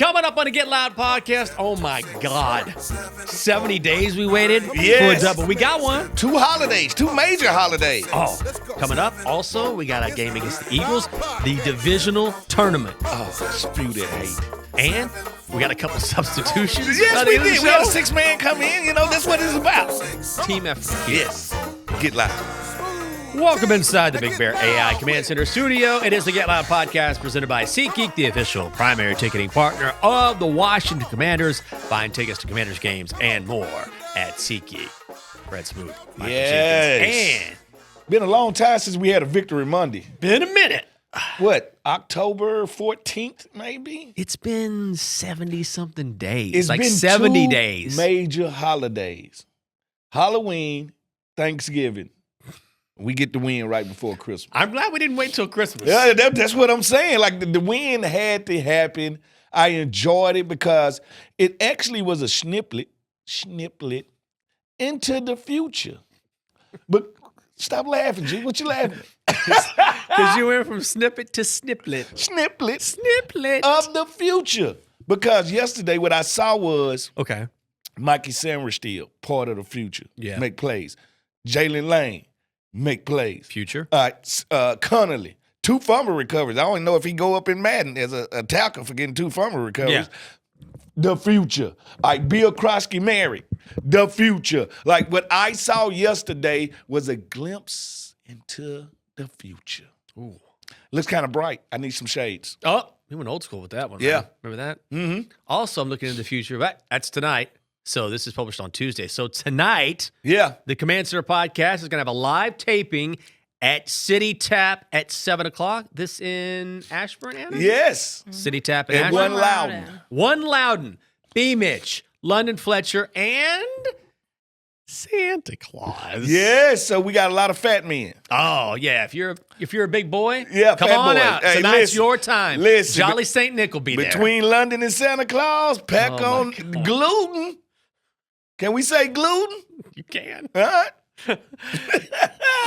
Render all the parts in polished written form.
Coming up on the Get Loud podcast. Oh, my God. 70 days we waited for a Yes. double. We got one. 2 holidays, 2 major holidays. Oh, coming up. Also, we got a game against the Eagles, the Divisional Tournament. Oh, spew that hate. And we got a couple substitutions. Yes, by the we end of the did. We had a show. 6-man come in. You know, that's what it's about. Team effort. Yes. Get loud. Welcome inside the Big Bear AI Command Center studio. It is the Get Loud podcast presented by SeatGeek, the official primary ticketing partner of the Washington Commanders. Find tickets to Commanders games and more at SeatGeek. Fred Smoot, Michael Yes. Jenkins, and Been a long time since we had a Victory Monday. been a minute. What, October 14th, maybe? It's been 70-something days. It's like been 70 2 days. major holidays. Halloween, Thanksgiving. We get the win right before Christmas. I'm glad we didn't wait till Christmas. Yeah, that's what I'm saying. Like, the win had to happen. I enjoyed it because it actually was a sniplet into the future. But stop laughing, G. What you laughing at? Because you went from snippet to sniplet. Sniplet of the future. Because yesterday what I saw was Okay. Mikey Sanders still part of the future. Yeah. Make plays. Jaylen Lane, make plays. Future. Connolly, 2 fumble recoveries. I don't even know if he go up in Madden as a tackle for getting 2 fumble recoveries. Yeah. The future. Like Bill Krosky married. The future. Like what I saw yesterday was a glimpse into the future. Ooh. Looks kind of bright. I need some shades. Oh, we went old school with that one. Yeah. Man. Remember that? Mm-hmm. Also, I'm looking into the future. That's tonight. So this is published on Tuesday. So tonight, Yeah. the Command Center podcast is going to have a live taping at City Tap at 7 o'clock. This in Ashburn, Anna? Yes. City Tap in And Ashburn. one Loudon. One Loudon, B. Mitch, London Fletcher, and Santa Claus. Yes. So we got a lot of fat men. Oh yeah, if you're a big boy, Yeah, come fat on boy. out. Hey, Tonight's listen, your time. listen. Jolly Saint Nick will be there. Between London and Santa Claus, pack Oh, my on God. gluten. Can we say gluten? You can. All right.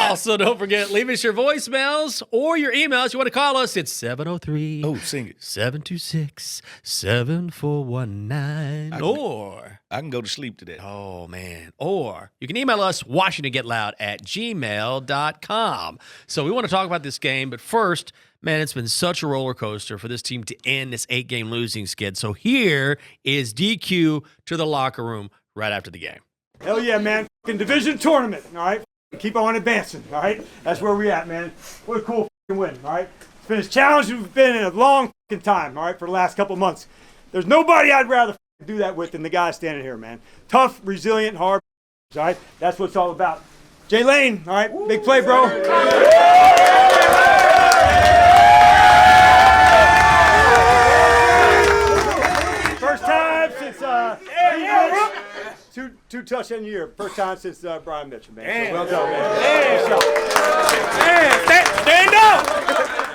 Also, don't forget, leave us your voicemails or your emails. You want to call us? It's 703 Oh, sing it. 726 7419. Or, I can go to sleep to that. oh man, or you can email us, WashingtonGetLoud@gmail.com. So we want to talk about this game, but first, man, it's been such a roller coaster for this team to end this 8-game losing skid. So here is DQ to the locker room right after the game. Hell yeah, man. Fucking division tournament, all right? Keep on advancing, all right? That's where we at, man. What a cool fucking win, all right? It's been as challenging as we've been in a long fucking time, all right, for the last couple months. There's nobody I'd rather fucking do that with than the guy standing here, man. Tough, resilient, hard, all right? That's what it's all about. Jaylen, all right? Big play, bro. First time since two touchdowns a year. First time since Brian Mitchell, man. So well done, man. Stand up!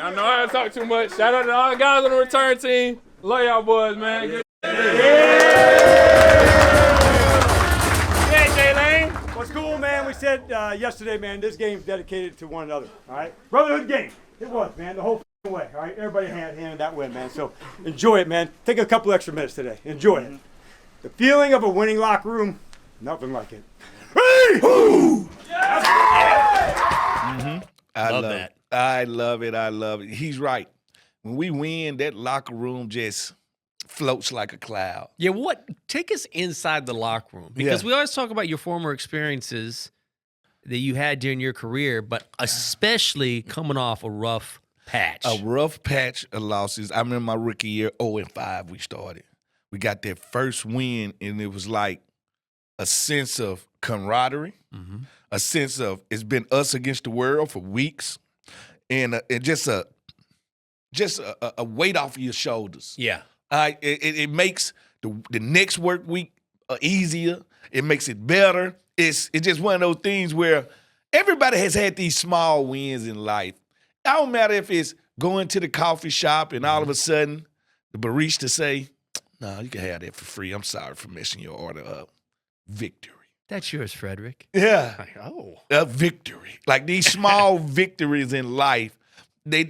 I know I don't talk too much. Shout out to all the guys on the return team. Love y'all boys, man. Good. Yeah, Jaylen. What's cool, man? We said yesterday, man, this game's dedicated to one another. All right, brotherhood game. It was, man, the whole way. All right, everybody handed that win, man. So enjoy it, man. Take a couple extra minutes today. Enjoy it. The feeling of a winning locker room, nothing like it. Hey! I Love love that. it. I love it. I love it. He's right. When we win, that locker room just floats like a cloud. Yeah, take us inside the locker room, because we always talk about your former experiences that you had during your career, but especially coming off a rough patch. A rough patch of losses. I remember my rookie year, 0-5 we started. We got that first win, and it was like a sense of camaraderie, a sense of it's been us against the world for weeks, and just a weight off of your shoulders. Yeah. It makes the next work week easier. It makes it better. It's just one of those things where everybody has had these small wins in life. It don't matter if it's going to the coffee shop and all of a sudden the barista say, "No, you can have that for free. I'm sorry for messing your order up." Victory. That's yours, Frederick. Yeah. Like, oh. A victory. Like these small victories in life, they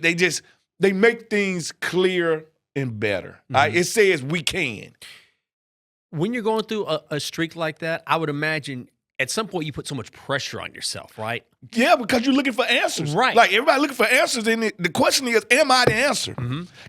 make things clear and better. All right? It says we can. When you're going through a streak like that, I would imagine at some point you put so much pressure on yourself, right? Yeah, because you're looking for answers. Right. Like everybody looking for answers, and the question is, am I the answer?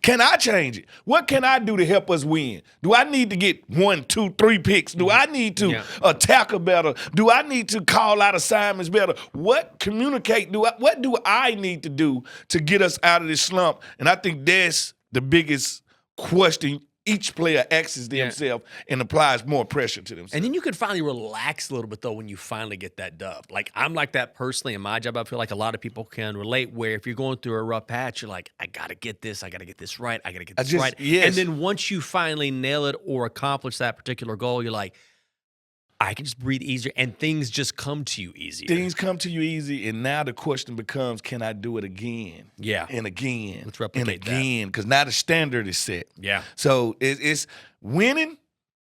Can I change it? What can I do to help us win? Do I need to get 1, 2, 3 picks? Do I need to tackle better? Do I need to call out assignments better? What do I need to do to get us out of this slump? And I think that's the biggest question each player asks themselves and applies more pressure to themselves. And then you can finally relax a little bit, though, when you finally get that dub. Like, I'm like that personally in my job. I feel like a lot of people can relate where if you're going through a rough patch, you're like, I got to get this. I got to get this right. I got to get this right. Yes. And then once you finally nail it or accomplish that particular goal, you're like, I can just breathe easier, and things just come to you easier. Things come to you easy, and now the question becomes, can I do it again? Yeah. And again. Let's replicate and again, because now the standard is set. Yeah. So it's winning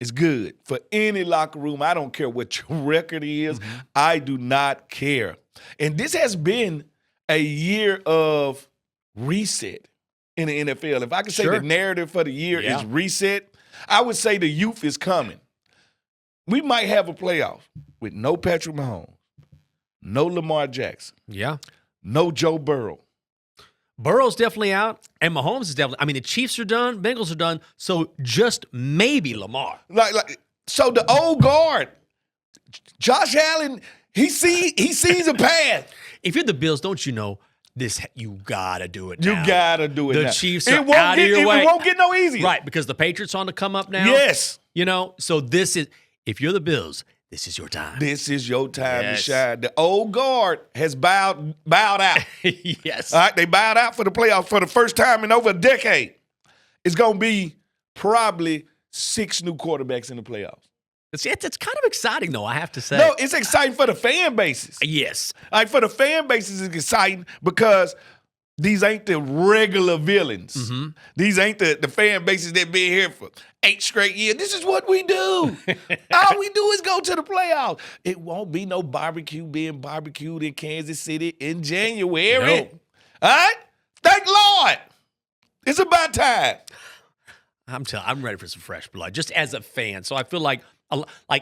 is good for any locker room. I don't care what your record is. I do not care. And this has been a year of reset in the NFL. If I could say the narrative for the year is reset, I would say the youth is coming. We might have a playoff with no Patrick Mahomes, no Lamar Jackson, no Joe Burrow. Burrow's definitely out, and Mahomes is definitely. I mean, the Chiefs are done, Bengals are done, so just maybe Lamar. So the old guard, Josh Allen, he sees a path. If you're the Bills, don't you know this? You gotta do it now. You gotta do it now. The Chiefs are out of your way. It won't get no easier. Right, because the Patriots on to come up now. Yes. You know, so this is, if you're the Bills, this is your time. This is your time to shine. The old guard has bowed out. Yes. All right, they bowed out for the playoffs for the first time in over a decade. It's going to be probably 6 new quarterbacks in the playoffs. It's kind of exciting, though, I have to say. No, it's exciting for the fan bases. Yes. Like for the fan bases, it's exciting because these ain't the regular villains. These ain't the fan bases that been here for 8 straight years. This is what we do. All we do is go to the playoffs. It won't be no barbecue being barbecued in Kansas City in January. Nope. All right? Thank Lord. It's about time. I'm ready for some fresh blood, just as a fan. So I feel like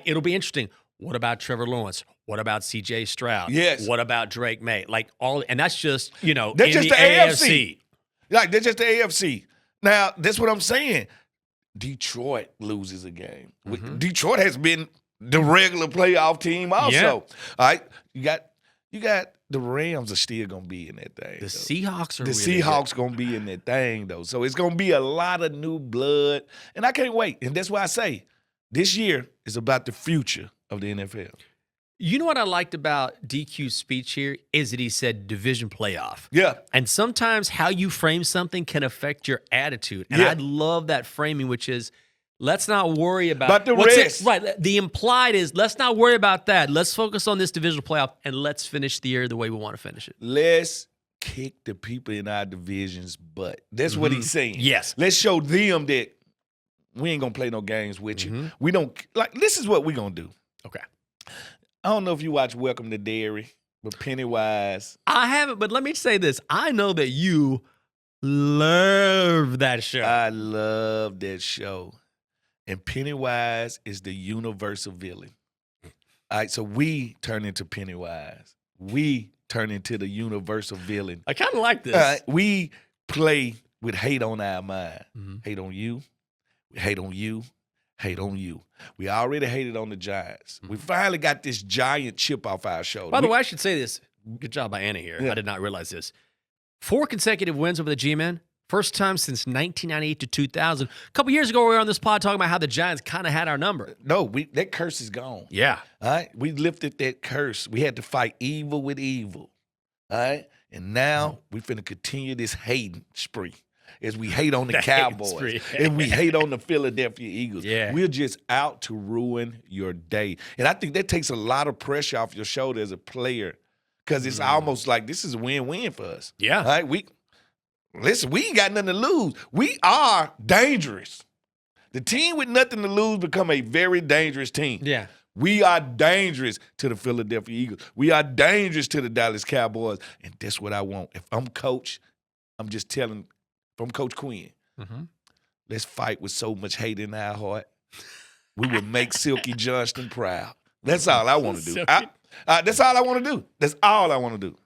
it'll be interesting. What about Trevor Lawrence? What about C.J. Stroud? Yes. What about Drake May? Like and that's just That's in just the AFC. Like that's just the AFC. Now that's what I'm saying. Detroit loses a game. Detroit has been the regular playoff team also. Yeah. All right, you got the Rams are still gonna be in that thing. The Seahawks are the really Seahawks good. gonna be in that thing though. So it's gonna be a lot of new blood, and I can't wait. And that's why I say this year is about the future of the NFL. You know what I liked about DQ's speech here is that he said division playoff. Yeah. And sometimes how you frame something can affect your attitude. And I love that framing, which is let's not worry about the rest. Right. The implied is let's not worry about that. Let's focus on this divisional playoff and let's finish the year the way we want to finish it. Let's kick the people in our division's butt. That's what he's saying. Yes. Let's show them that we ain't gonna play no games with you. We don't this is what we gonna do. Okay. I don't know if you watch Welcome to Derry, but Pennywise. I haven't, but let me say this. I know that you love that show. I love that show. And Pennywise is the universal villain. All right, so we turn into Pennywise. We turn into the universal villain. I kind of like this. We play with hate on our mind. Hate on you. We hate on you. Hate on you. We already hated on the Giants. We finally got this giant chip off our shoulder. By the way, I should say this. Good job by Anna here. Yeah. I did not realize this. 4 consecutive wins over the G-Men. First time since 1998 to 2000. A couple years ago, we were on this pod talking about how the Giants kind of had our number. No, that curse is gone. Yeah. All right? We lifted that curse. We had to fight evil with evil. All right? And now we finna continue this hating spree. As we hate on the Cowboys, and we hate on the Philadelphia Eagles. Yeah. We're just out to ruin your day. And I think that takes a lot of pressure off your shoulder as a player because it's almost like this is a win-win for us. Yeah. All right? We ain't got nothing to lose. We are dangerous. The team with nothing to lose become a very dangerous team. Yeah. We are dangerous to the Philadelphia Eagles. We are dangerous to the Dallas Cowboys. And that's what I want. If I'm coach, I'm just telling – from Coach Quinn, let's fight with so much hate in our heart. We would make Silky Johnston proud. That's all I want to do. That's all I want to do. That's all I want to do.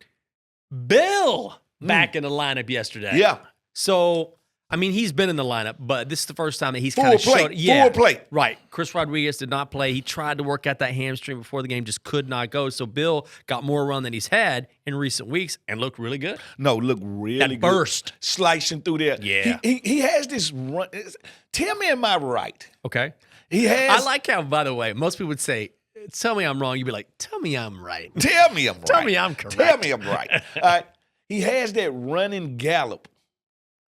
Bill back in the lineup yesterday. Yeah. So, I mean, he's been in the lineup, but this is the first time that he's kind of showed. Full play. Right. Chris Rodriguez did not play. He tried to work out that hamstring before the game, just could not go. So Bill got more run than he's had in recent weeks and looked really good. No, look really That good. burst. Slicing through there. Yeah. He has this run. Tell me, am I right? Okay. He has. I like how, by the way, most people would say, tell me I'm wrong. You'd be like, tell me I'm right. Tell me I'm right. Tell me I'm correct. Tell me I'm right. All right. He has that running gallop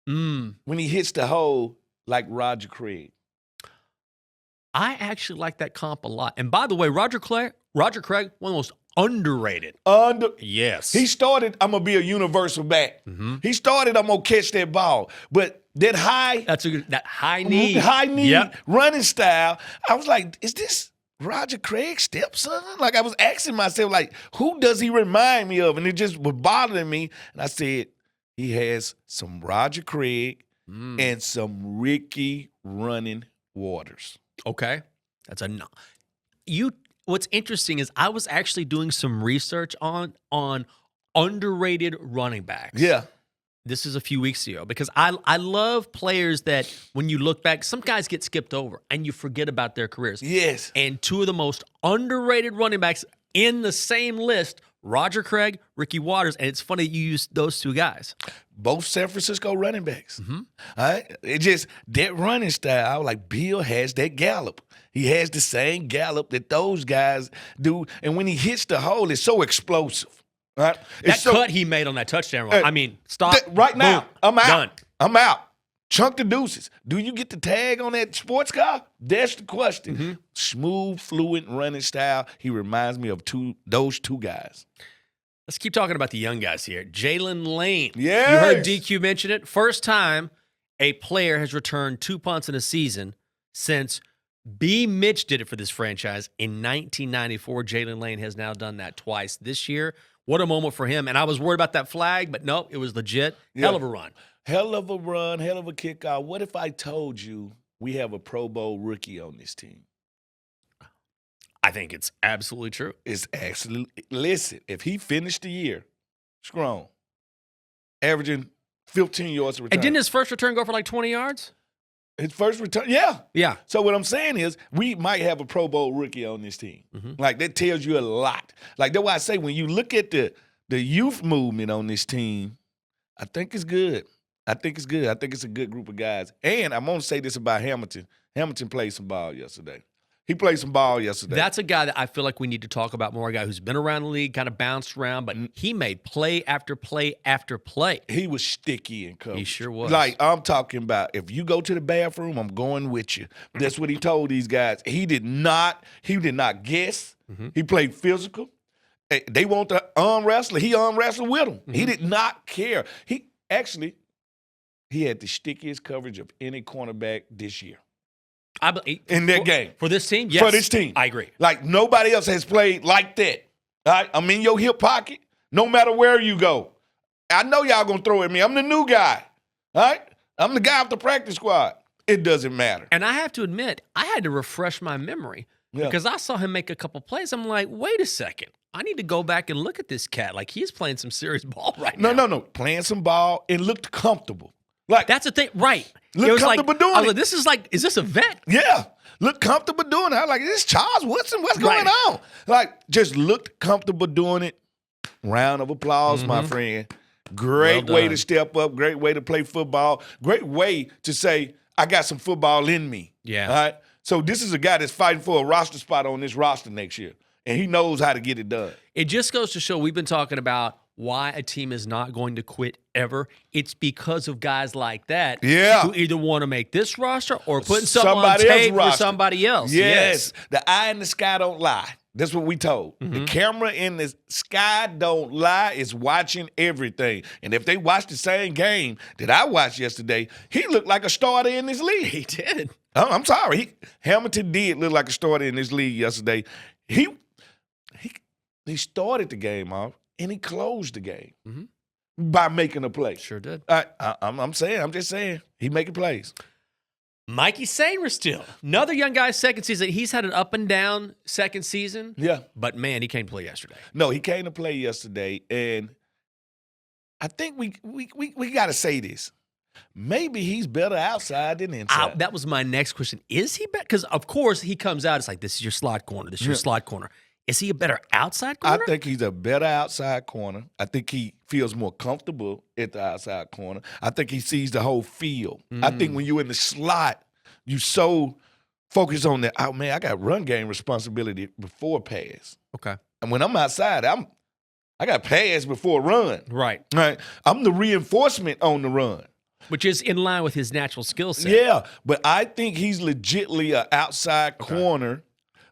when he hits the hole like Roger Craig. I actually like that comp a lot. And by the way, Roger Craig, one of the most underrated. Yes. He started, I'm going to be a universal back. He started, I'm going to catch that ball. But that high knee running style, I was like, is this Roger Craig's stepson? Like, I was asking myself, like, who does he remind me of? And it just was bothering me. And I said, he has some Roger Craig and some Ricky running Waters. Okay. That's a no. What's interesting is I was actually doing some research on underrated running backs. Yeah. This is a few weeks ago because I love players that when you look back, some guys get skipped over and you forget about their careers. Yes. And two of the most underrated running backs in the same list, Roger Craig, Ricky Waters, and it's funny that you use those two guys. Both San Francisco running backs. All right? It just, that running style, I was like, Bill has that gallop. He has the same gallop that those guys do. And when he hits the hole, it's so explosive. Right? That cut he made on that touchdown run. I mean, stop. Right now, boom, I'm out. Done. I'm out. Chunk the deuces. Do you get the tag on that sports car? That's the question. Smooth, fluid running style. He reminds me of those two guys. Let's keep talking about the young guys here. Jaylen Lane. Yes. You heard DQ mention it. First time a player has returned 2 punts in a season since B. Mitch did it for this franchise in 1994. Jaylen Lane has now done that twice this year. What a moment for him. And I was worried about that flag, but nope, it was legit. Yeah. Hell of a run. Hell of a run, hell of a kickoff. What if I told you we have a Pro Bowl rookie on this team? I think it's absolutely true. It's actually, listen, if he finished the year strong, averaging 15 yards a return. And didn't his first return go for like 20 yards? His first return, yeah. Yeah. So what I'm saying is we might have a Pro Bowl rookie on this team. Like, that tells you a lot. Like, that's why I say when you look at the youth movement on this team, I think it's good. I think it's good. I think it's a good group of guys. And I'm going to say this about Hamilton. Hamilton played some ball yesterday. He played some ball yesterday. That's a guy that I feel like we need to talk about more, a guy who's been around the league, kind of bounced around, but he made play after play after play. He was sticky in coverage. He sure was. Like, I'm talking about, if you go to the bathroom, I'm going with you. That's what he told these guys. He did not guess. He played physical. They want the arm wrestler. He arm wrestled with them. He did not care. He had the stickiest coverage of any cornerback this year. In that game. For this team? Yes. For this team. I agree. Like, nobody else has played like that. All right? I'm in your hip pocket no matter where you go. I know y'all going to throw at me. I'm the new guy. All right? I'm the guy off the practice squad. It doesn't matter. And I have to admit, I had to refresh my memory because I saw him make a couple plays. I'm like, wait a second. I need to go back and look at this cat. Like, he's playing some serious ball right now. No. Playing some ball and looked comfortable. Like, that's the thing. Right. Look comfortable doing it. Like, is this a vet? Yeah. Look comfortable doing it. I was like, is this Charles Woodson? What's going on? Like, just looked comfortable doing it. Round of applause, my friend. Great way to step up. Great way to play football. Great way to say, I got some football in me. Yeah. All right? So this is a guy that's fighting for a roster spot on this roster next year. And he knows how to get it done. It just goes to show we've been talking about why a team is not going to quit ever. It's because of guys like that who either want to make this roster or putting something on tape for somebody else. Yes. The eye in the sky don't lie. That's what we told. The camera in the sky don't lie. It's watching everything. And if they watch the same game that I watched yesterday, he looked like a starter in this league. He did. I'm sorry. Hamilton did look like a starter in this league yesterday. He started the game off. And he closed the game by making a play. Sure did. I'm just saying, he making plays. Mikey Sanger still. Another young guy, second season. He's had an up and down second season. Yeah. But, man, he came to play yesterday. No, he came to play yesterday, and I think we got to say this. Maybe he's better outside than inside. That was my next question. Is he better? Because, of course, he comes out. It's like, this is your slot corner. This is your slot corner. Is he a better outside corner? I think he's a better outside corner. I think he feels more comfortable at the outside corner. I think he sees the whole field. I think when you're in the slot, you so focus on that. Oh, man, I got run game responsibility before pass. Okay. And when I'm outside, I got pass before run. Right. Right. I'm the reinforcement on the run. Which is in line with his natural skill set. Yeah, but I think he's legitly an outside corner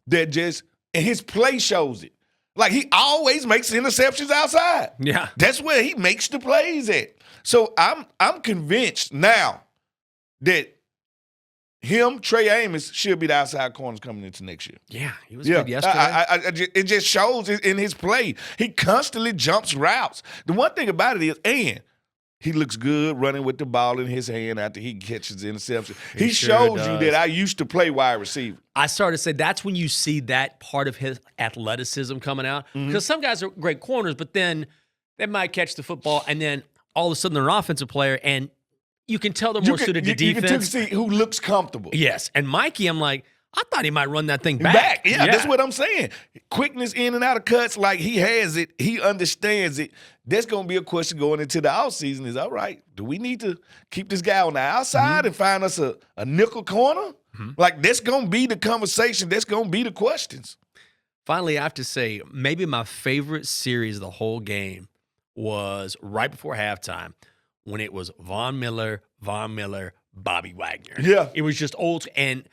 that just – and his play shows it. Like, he always makes interceptions outside. Yeah. That's where he makes the plays at. So I'm convinced now that him, Trey Amos, should be the outside corners coming into next year. Yeah, he was good yesterday. It just shows in his play. He constantly jumps routes. The one thing about it is, and he looks good running with the ball in his hand after he catches the interception. He sure shows you does. that I used to play wide receiver. I started to say that's when you see that part of his athleticism coming out. Because some guys are great corners, but then they might catch the football and then all of a sudden they're an offensive player and you can tell they're more suited to defense. You can see who looks comfortable. Yes. And Mikey, I'm like, I thought he might run that thing back. Yeah, that's what I'm saying. Quickness in and out of cuts, like he has it. He understands it. That's going to be a question going into the offseason is, all right, do we need to keep this guy on the outside and find us a nickel corner? Like, that's going to be the conversation. That's going to be the questions. Finally, I have to say, maybe my favorite series of the whole game was right before halftime when it was Von Miller, Bobby Wagner. Yeah. It was just old. And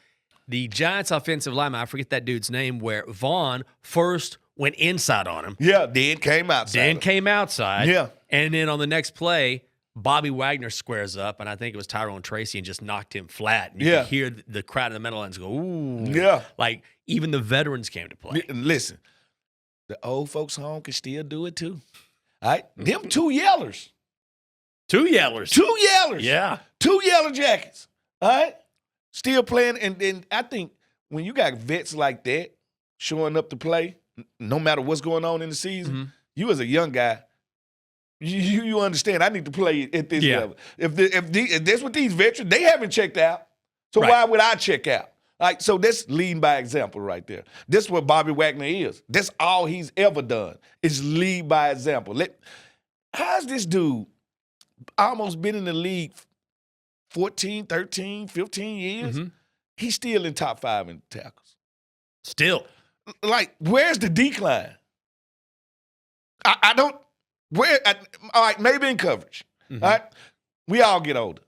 the Giants offensive lineman, I forget that dude's name, where Vaughn first went inside on him. Yeah, then came outside. Yeah. And then on the next play, Bobby Wagner squares up, and I think it was Tyrone Tracy, and just knocked him flat. And you could hear the crowd in the middle lines go, ooh. Yeah. Like, even the veterans came to play. Listen, the old folks home can still do it too. All right? Them two yellers. Two yellers. Yeah. Two yellow jackets. All right? Still playing. And I think when you got vets like that showing up to play, no matter what's going on in the season, you as a young guy, you understand I need to play at this level. If that's what these veterans, they haven't checked out. So why would I check out? Like, so that's leading by example right there. That's what Bobby Wagner is. That's all he's ever done is lead by example. How's this dude almost been in the league 14, 13, 15 years? He's still in top 5 in tackles. Still. Like, where's the decline? I don't – all right, maybe in coverage. All right? We all get older.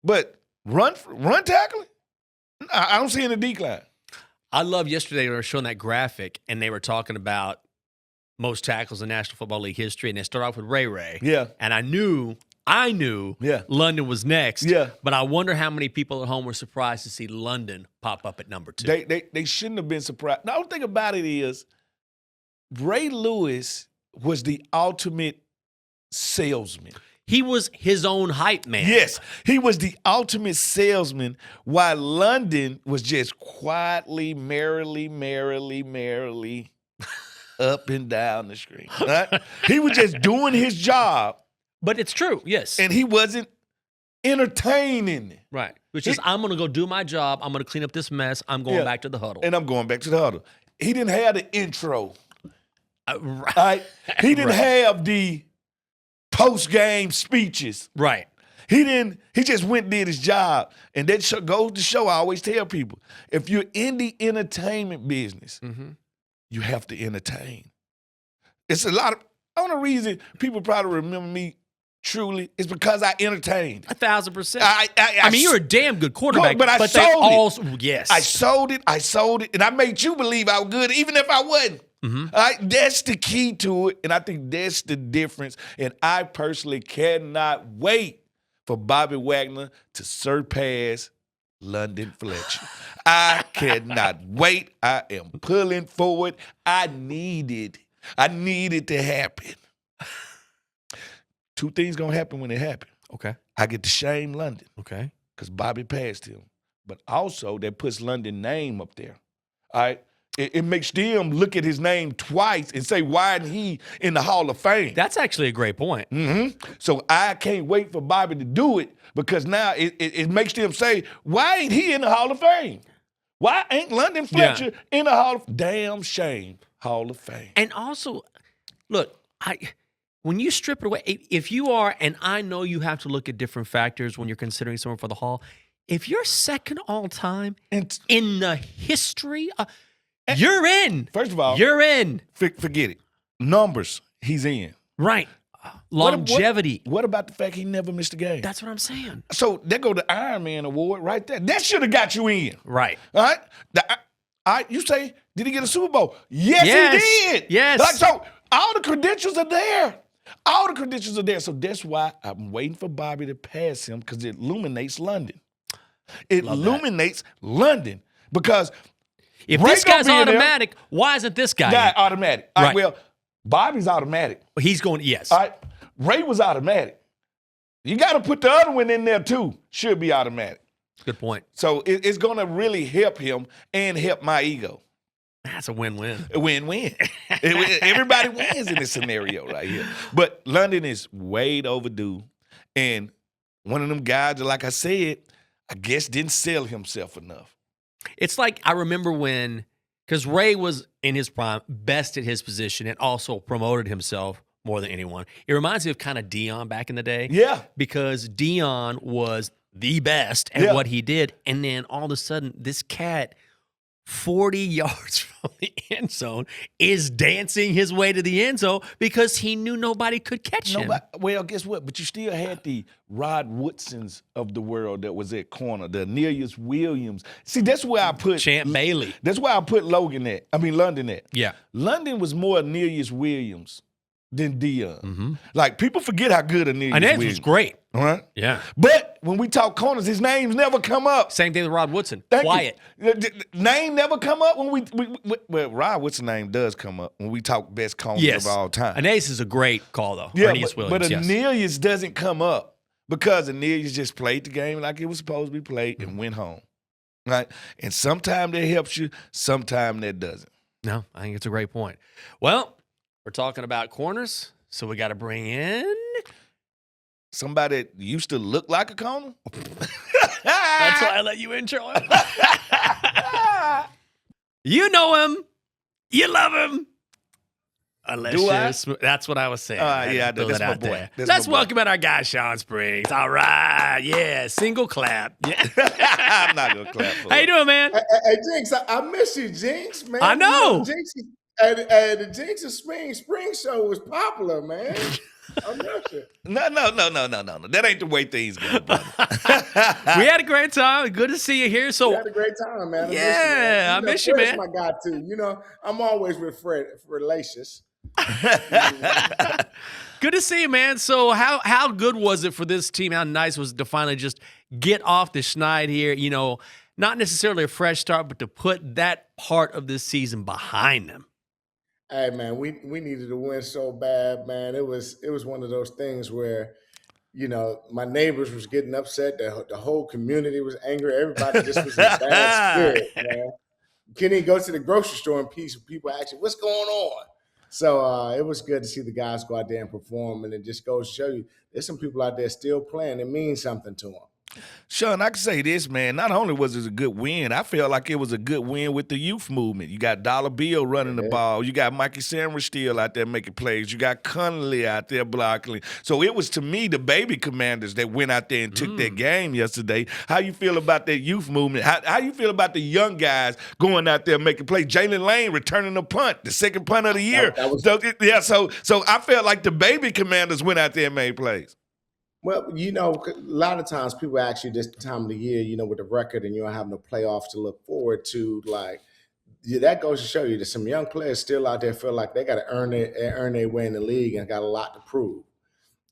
But run tackling? I don't see any decline. I love yesterday they were showing that graphic, and they were talking about most tackles in National Football League history, and they start off with Ray. Yeah. And I knew London was next. Yeah. But I wonder how many people at home were surprised to see London pop up at number 2. They shouldn't have been surprised. The only thing about it is Ray Lewis was the ultimate salesman. He was his own hype man. Yes, he was the ultimate salesman, while London was just quietly, merrily up and down the screen. Right? He was just doing his job. But it's true, yes. And he wasn't entertaining it. Right. Which is, I'm going to go do my job. I'm going to clean up this mess. I'm going back to the huddle. And I'm going back to the huddle. He didn't have the intro. Right. Right? He didn't have the post-game speeches. Right. He just went and did his job. And that goes to show, I always tell people, if you're in the entertainment business, you have to entertain. It's a lot of, the only reason people probably remember me truly is because I entertained. 1,000%. I mean, you're a damn good quarterback. But I sold it. Yes. I sold it, and I made you believe I was good, even if I wasn't. All right? That's the key to it, and I think that's the difference. And I personally cannot wait for Bobby Wagner to surpass London Fletcher. I cannot wait. I am pulling forward. I need it to happen. Two things gonna happen when it happens. Okay. I get to shame London. Okay. Because Bobby passed him. but also that puts London's name up there. All right. It makes them look at his name twice and say, why isn't he in the Hall of Fame? That's actually a great point. So I can't wait for Bobby to do it because now it makes them say, why ain't he in the Hall of Fame? Why ain't London Fletcher in the Hall of Fame? Damn shame, Hall of Fame. And also, look, when you strip it away, if you are, and I know you have to look at different factors when you're considering someone for the Hall, if you're second all time in the history of, you're in. First of all, you're in. Forget it. Numbers, he's in. Right. Longevity. What about the fact he never missed a game? That's what I'm saying. So there go the Iron Man award right there. That should have got you in. Right. All right? You say, did he get a Super Bowl? Yes, he did. Yes. Like, so all the credentials are there. All the credentials are there. So that's why I'm waiting for Bobby to pass him because it illuminates London. It illuminates London because if this guy's automatic, why isn't this guy automatic? All right, well, Bobby's automatic. He's going, yes. All right, Ray was automatic. You got to put the other one in there too. Should be automatic. Good point. So it's going to really help him and help my ego. That's a win-win. A win-win. Everybody wins in this scenario right here. But London is way overdue. And one of them guys, like I said, I guess didn't sell himself enough. It's like I remember when, because Ray was in his prime, best at his position, and also promoted himself more than anyone. It reminds me of kind of Dion back in the day. Yeah. Because Dion was the best at what he did. And then all of a sudden, this cat, 40 yards from the end zone, is dancing his way to the end zone because he knew nobody could catch him. Well, guess what? But you still had the Rod Woodsons of the world that was at corner, the Cornelius Williams. See, that's where I put Champ Bailey. That's where I put London at. Yeah. London was more Cornelius Williams than Dion. Like, people forget how good Cornelius Williams was great. All right? Yeah. But when we talk corners, his names never come up. Same thing with Rod Woodson. Quiet. Name never come up when well, Rod Woodson's name does come up when we talk best corners of all time. Aeneas is a great call, though. Yeah, Aeneas Williams, but Cornelius doesn't come up because Cornelius just played the game like it was supposed to be played and went home. Right? And sometimes that helps you, sometimes that doesn't. No, I think it's a great point. Well, we're talking about corners, so we got to bring in somebody that used to look like a corner. That's why I let you intro him. You know him. You love him. That's what I was saying. Yeah, that's my boy. Let's welcome in our guy, Shawn Springs. All right. Yeah, single clap. Yeah. I'm not going to clap for How you doing, man? Hey, Jinx, I miss you, Jinx, man. I know. You know Jinx, the Jinx and Spring show was popular, man. I miss you. No. That ain't the way things go, brother. We had a great time. Good to see you here. So we had a great time, man. I miss you, man. Fred's my guy, too. You know, I'm always with Fred, relations. Good to see you, man. So how good was it for this team? How nice was it to finally just get off the schneid here? You know, not necessarily a fresh start, but to put that part of this season behind them. Hey, man, we needed to win so bad, man. It was one of those things where, you know, my neighbors was getting upset. The whole community was angry. Everybody just was in a bad spirit, man. You couldn't even go to the grocery store in peace. People asking, what's going on? So it was good to see the guys go out there and perform, and it just goes to show you there's some people out there still playing. It means something to them. Shawn, I can say this, man. Not only was it a good win, I felt like it was a good win with the youth movement. You got Dollar Bill running the ball. You got Mikey Sanders still out there making plays. You got Connolly out there blocking. So it was, to me, the baby commanders that went out there and took that game yesterday. How you feel about that youth movement? How you feel about the young guys going out there making plays? Jaylen Lane returning the punt, the second punt of the year. So I felt like the baby commanders went out there and made plays. Well, you know, a lot of times people ask you this time of the year, you know, with the record and you don't have no playoffs to look forward to, like, that goes to show you that some young players still out there feel like they got to earn their way in the league and got a lot to prove.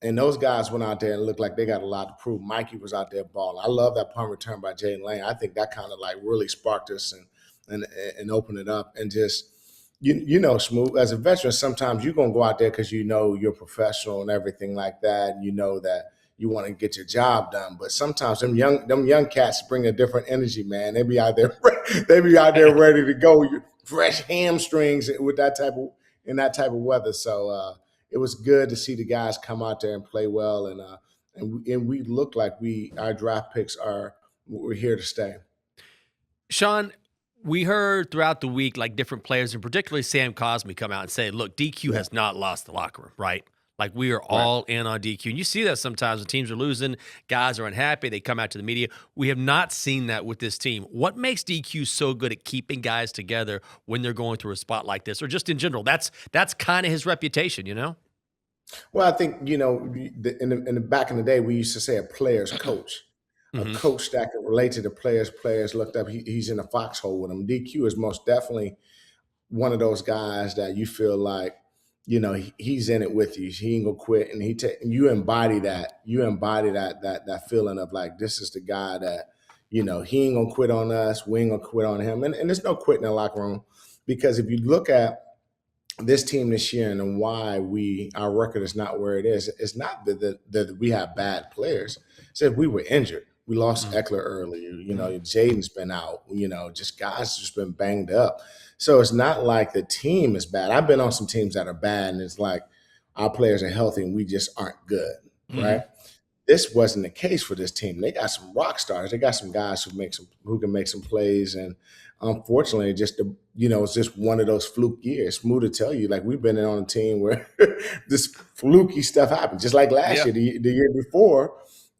And those guys went out there and looked like they got a lot to prove. Mikey was out there balling. I love that punt return by Jaylen Lane. I think that kind of like really sparked us and opened it up. And just, you know, Smooth, as a veteran, sometimes you're going to go out there because you know you're professional and everything like that. And you know that, you want to get your job done. But sometimes them young cats bring a different energy, man. They be out there ready to go, fresh hamstrings with that type of weather. So it was good to see the guys come out there and play well, and we look like our draft picks we're here to stay. Shawn, we heard throughout the week, like different players, and particularly Sam Cosmi, come out and say, look, DQ has not lost the locker room, right? Like, we are all in on DQ. And you see that sometimes when teams are losing, guys are unhappy, they come out to the media. We have not seen that with this team. What makes DQ so good at keeping guys together when they're going through a spot like this, or just in general? That's kind of his reputation, you know? Well, I think, back in the day, we used to say a player's coach. A coach that can relate to the players. Players looked up. He's in a foxhole with them. DQ is most definitely one of those guys that you feel like, he's in it with you. He ain't gonna quit, and you embody that. You embody that feeling of like, this is the guy that, he ain't gonna quit on us. We ain't gonna quit on him. And there's no quitting in the locker room, because if you look at this team this year and why our record is not where it is, it's not that we have bad players. It's that we were injured. We lost Eckler earlier. Jaden's been out. Just guys just been banged up. So it's not like the team is bad. I've been on some teams that are bad, and it's like our players are healthy and we just aren't good, right? This wasn't the case for this team. They got some rock stars. They got some guys who can make some plays, and unfortunately, it's just one of those fluke years. Smooth to tell you, like, we've been on a team where this fluky stuff happened, just like last year, the year before.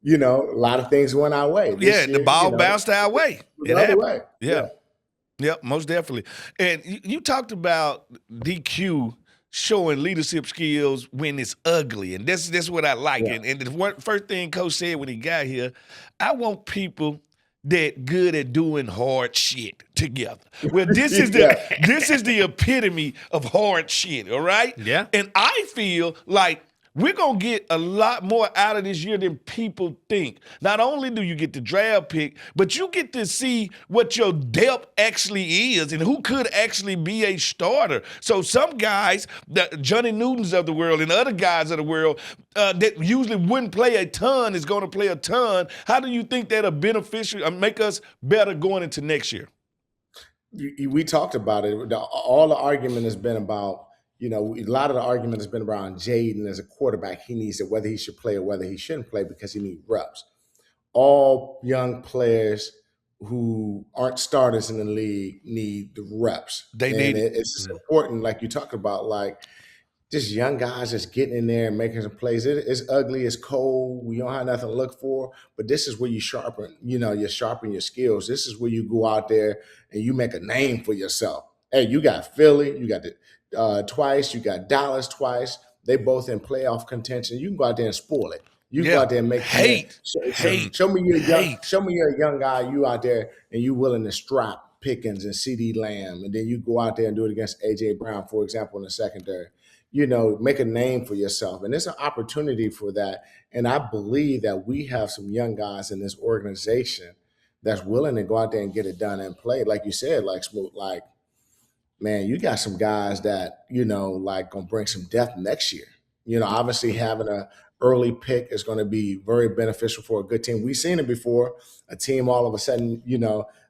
A lot of things went our way. This year, the ball bounced our way. It happened. Way. Yeah. Yep, most definitely. And you talked about DQ showing leadership skills when it's ugly, and that's what I like. Yeah. And the first thing Coach said when he got here, I want people that good at doing hard shit together. Well, this is the epitome of hard shit, all right? Yeah. And I feel like we're going to get a lot more out of this year than people think. Not only do you get the draft pick, but you get to see what your depth actually is and who could actually be a starter. So some guys, the Johnny Newtons of the world and other guys of the world that usually wouldn't play a ton is going to play a ton. How do you think that'll make us better going into next year? We talked about it. All the argument has been about, a lot of the argument has been around Jaylen as a quarterback. He needs it, whether he should play or whether he shouldn't play, because he needs reps. All young players who aren't starters in the league need the reps. It's important, like you talk about, like just young guys just getting in there and making some plays. It's ugly, it's cold. We don't have nothing to look for, but this is where you sharpen your skills. This is where you go out there and you make a name for yourself. Hey, you got Philly, you got the twice, you got Dallas twice. They both in playoff contention. You can go out there and spoil it. You go out there and make hate. Show me you're a young guy. You out there and you willing to strap Pickens and CD Lamb, and then you go out there and do it against AJ Brown, for example, in the secondary. Make a name for yourself, and there's an opportunity for that. And I believe that we have some young guys in this organization that's willing to go out there and get it done and play, like you said, like Smooth, like. Man, you got some guys that, like gonna bring some depth next year. Obviously having an early pick is going to be very beneficial for a good team. We've seen it before. A team all of a sudden,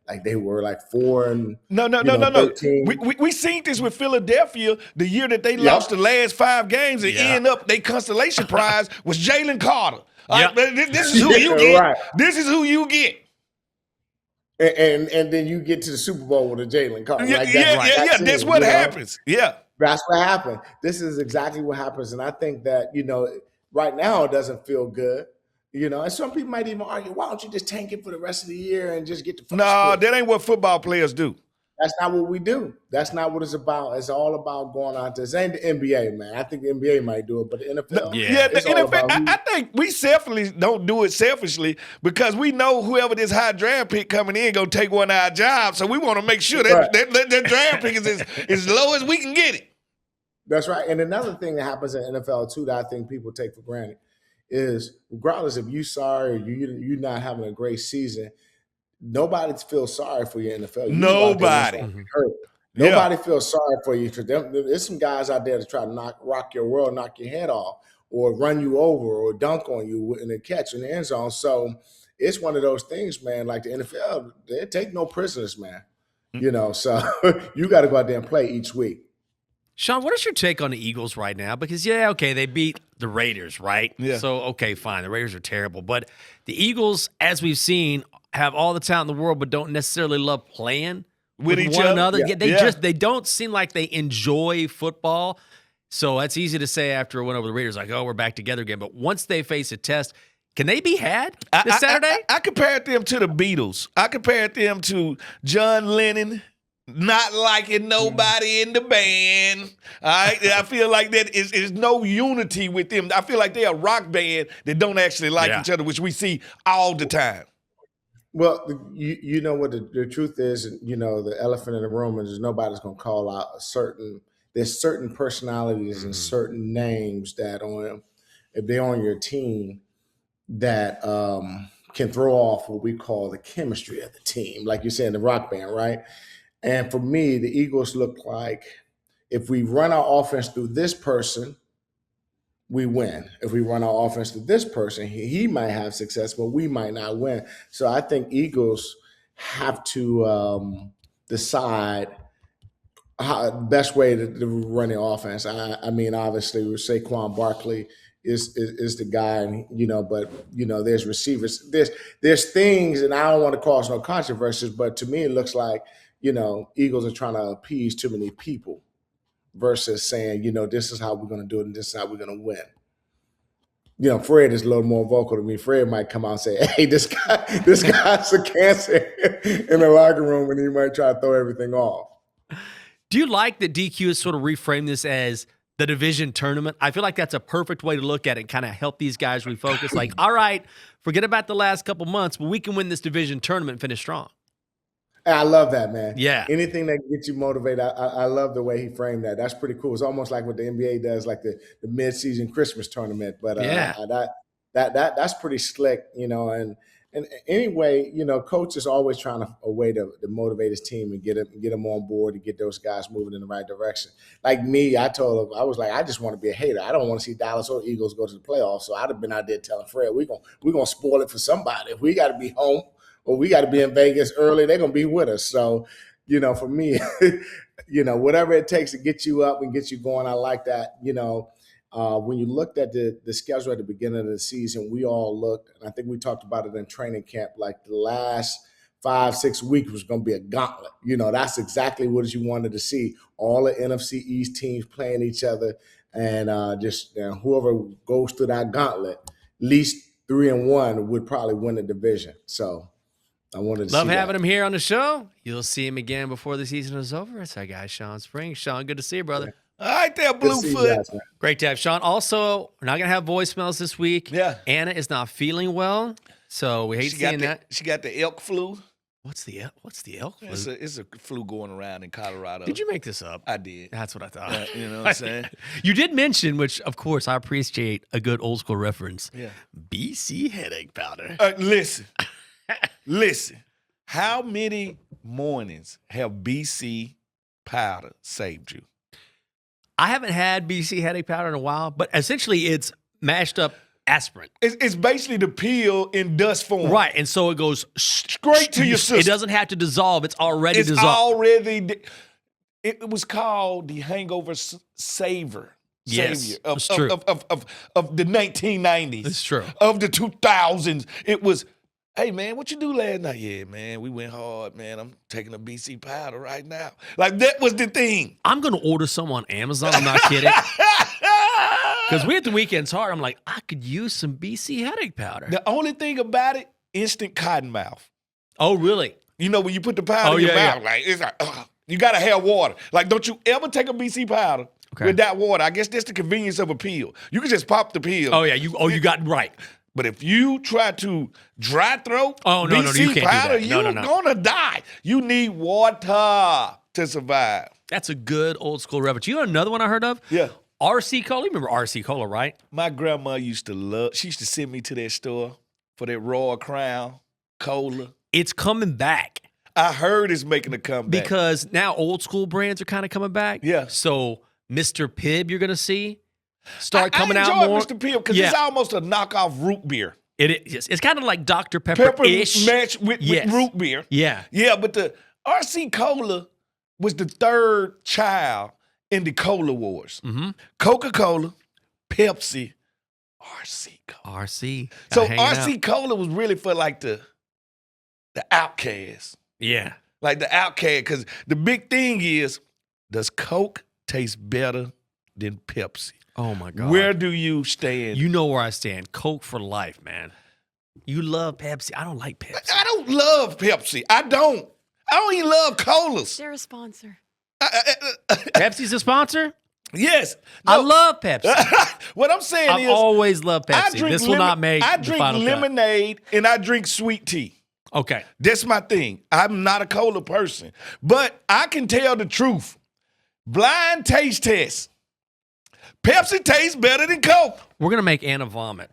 like they were like 4 and no. 13. We seen this with Philadelphia the year that they lost the last 5 games and end up their consolation prize was Jalen Carter. This is who you get. Right. This is who you get. And then you get to the Super Bowl with a Jalen Carter. That's what happens. Yeah. That's what happened. This is exactly what happens. And I think that, right now it doesn't feel good. And some people might even argue, why don't you just tank it for the rest of the year and just get the first pick? That ain't what football players do. That's not what we do. That's not what it's about. It's all about going out there. This ain't the NBA, man. I think the NBA might do it, but the NFL, the NFL. I think we selfishly don't do it selfishly because we know whoever this high draft pick coming in gonna take one of our jobs. So we want to make sure that draft pick is as low as we can get it. That's right. And another thing that happens in the NFL too that I think people take for granted is, regardless if you're sorry or you're not having a great season, nobody feels sorry for you in the NFL. Nobody. Nobody feels sorry for you, because there's some guys out there to try to rock your world, knock your head off. or run you over or dunk on you in a catch in the end zone. So it's one of those things, man. Like the NFL, they take no prisoners, man. So you got to go out there and play each week. Shawn, what is your take on the Eagles right now? Because, they beat the Raiders, right? Yeah. So, okay, fine. The Raiders are terrible. But the Eagles, as we've seen, have all the talent in the world but don't necessarily love playing with each one other. another. Yeah. They don't seem like they enjoy football. So that's easy to say after a win over the Raiders, like, oh, we're back together again. But once they face a test, can they be had this Saturday? I compared them to the Beatles. I compared them to John Lennon not liking nobody in the band. All right? I feel like that is no unity with them. I feel like they're a rock band that don't actually like each other, which we see all the time. Well, you know what the truth is, and the elephant in the room is nobody's going to call out there's certain personalities and certain names that if they're on your team that can throw off what we call the chemistry of the team, like you said in the rock band, right? And for me, the Eagles look like if we run our offense through this person, we win. If we run our offense through this person, he might have success, but we might not win. So I think Eagles have to decide how best way to run the offense. I mean, obviously, Saquon Barkley is the guy, and but there's receivers. There's things, and I don't want to cause no controversies, but to me, it looks like Eagles are trying to appease too many people versus saying, this is how we're going to do it and this is how we're going to win. Fred is a little more vocal than me. Fred might come out and say, hey, this guy's a cancer in the locker room, and he might try to throw everything off. Do you like that DQ has sort of reframed this as the division tournament? I feel like that's a perfect way to look at it and kind of help these guys refocus. Like, all right, forget about the last couple months, but we can win this division tournament and finish strong. I love that, man. Yeah. Anything that gets you motivated, I love the way he framed that. That's pretty cool. It's almost like what the NBA does, like the mid-season Christmas tournament. But that's pretty slick, And anyway, coach is always trying a way to motivate his team and get them on board and get those guys moving in the right direction. Like me, I told him, I was like, I just want to be a hater. I don't want to see Dallas or Eagles go to the playoffs. So I'd have been out there telling Fred, we're gonna spoil it for somebody. If we got to be home, or we got to be in Vegas early, they're going to be with us. So, for me, whatever it takes to get you up and get you going, I like that. When you looked at the schedule at the beginning of the season, we all looked, and I think we talked about it in training camp, like the last 5-6 weeks was going to be a gauntlet. That's exactly what you wanted to see. All the NFC East teams playing each other, and whoever goes through that gauntlet, at least 3-1 would probably win the division. So, I wanted to love having him here on the show. You'll see him again before the season is over. It's our guy, Shawn Springs. Shawn, good to see you, brother. All right there, Bluefoot. Great to have Shawn. Also, we're not going to have voicemails this week. Yeah. Anna is not feeling well, so we hate seeing that. She got the elk flu. What's the elk flu? It's a flu going around in Colorado. Did you make this up? I did. That's what I thought. You know what I'm saying? You did mention, which, of course, I appreciate a good old school reference. Yeah. BC headache powder. Listen. How many mornings have BC powder saved you? I haven't had BC headache powder in a while, but essentially it's mashed up aspirin. It's basically the pill in dust form. Right, and so it goes straight to your system. It doesn't have to dissolve. It's already dissolved. It was called the hangover savior. Yes, of the 1990s. It's true. Of the 2000s. It was, hey, man, what you do last night? Yeah, man, we went hard, man. I'm taking a BC powder right now. Like, that was the thing. I'm going to order some on Amazon. I'm not kidding. Because we at the weekends hard. I'm like, I could use some BC headache powder. The only thing about it, instant cotton mouth. Oh, really? When you put the powder in your mouth, like, it's like, you got to have water. Like, don't you ever take a BC powder with that water. I guess that's the convenience of a pill. You can just pop the pill. Oh, yeah. You got it right. But if you try to dry throat BC you can't powder, do that. you're going to die. You need water to survive. That's a good old school reference. You know another one I heard of? Yeah. RC Cola. You remember RC Cola, right? My grandma used to send me to that store for that Royal Crown Cola. It's coming back. I heard it's making a comeback. Because now old school brands are kind of coming back. Yeah. So Mr. Pibb you're going to see. start coming out more. I enjoy Mr. Pibb because it's almost a knockoff root beer. It is. It's kind of like Dr. Pepper-ish. Matched with root beer. Yeah. Yeah, but the RC Cola was the third child in the Cola Wars. Mm-hmm. Coca-Cola, Pepsi, RC Cola. RC. So RC Cola was really for like the outcasts. Yeah. Like the outcast, because the big thing is, does Coke taste better than Pepsi? Oh, my God. Where do you stand? You know where I stand. Coke for life, man. You love Pepsi. I don't like Pepsi. I don't love Pepsi. I don't even love colas. They're a sponsor. Pepsi's a sponsor? Yes. I love Pepsi. What I'm saying I've is, always loved Pepsi. This will not make I the drink final cut. lemonade and I drink sweet tea. Okay. That's my thing. I'm not a cola person. But I can tell the truth. Blind taste test. Pepsi tastes better than Coke. We're going to make Anna vomit.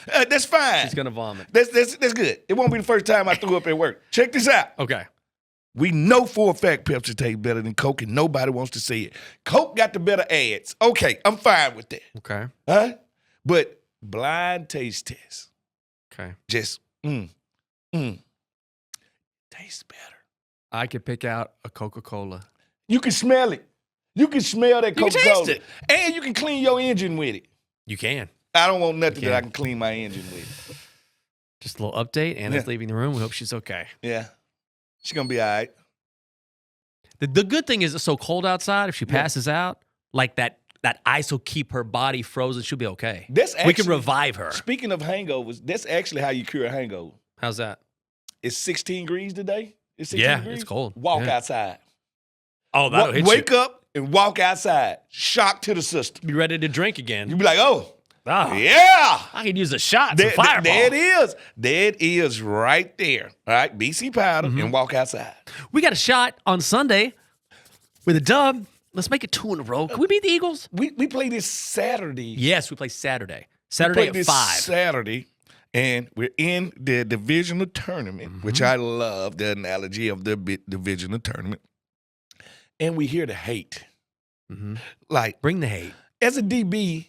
That's fine. She's going to vomit. That's good. It won't be the first time I threw up at work. Check this out. Okay. We know for a fact Pepsi tastes better than Coke, and nobody wants to say it. Coke got the better ads. Okay, I'm fine with that. Okay. Huh? But blind taste test. Okay. Just, tastes better. I could pick out a Coca-Cola. You can smell it. You can smell that You can Coca-Cola. taste it. And you can clean your engine with it. You can. I don't want nothing You that I can. can clean my engine with. Just a little update. Anna's leaving the room. We hope she's okay. Yeah. She's going to be all right. The good thing is it's so cold outside. If she passes out, like that ice will keep her body frozen. She'll be okay. We can revive her. Speaking of hangovers, that's actually how you cure a hangover. How's that? It's 16 degrees today. It's 16 Yeah, degrees. it's cold. Walk Yeah. outside. Oh, that'll hit Wake up and walk outside. Shock to the system. Be ready to drink again. You be like, oh, Ah, yeah. I could use a shot. Some There fireball. it is. There it is right there. All right, BC powder and walk outside. We got a shot on Sunday with a dub. Let's make it 2 in a row. Can we beat the Eagles? We play this Saturday. Yes, we play Saturday. We Saturday play at this 5. Saturday, and we're in the divisional tournament, which I love the analogy of the divisional tournament. And we here to hate. Mm-hmm. Like, Bring the hate. as a DB,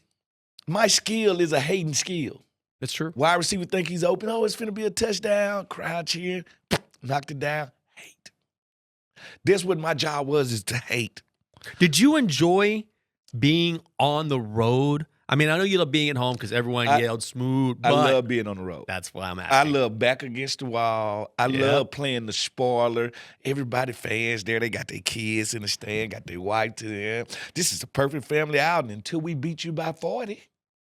my skill is a hating skill. That's true. Wide receiver think he's open. Oh, it's finna be a touchdown. Crowd cheering. Knocked it down. Hate. This what my job was, is to hate. Did you enjoy being on the road? I mean, I know you love being at home because everyone yelled smooth, but I love being on the road. that's why I'm I asking. love back against the wall. I love playing the spoiler. Everybody fans there, they got their kids in the stand, got their wife to them. This is a perfect family outing until we beat you by 40.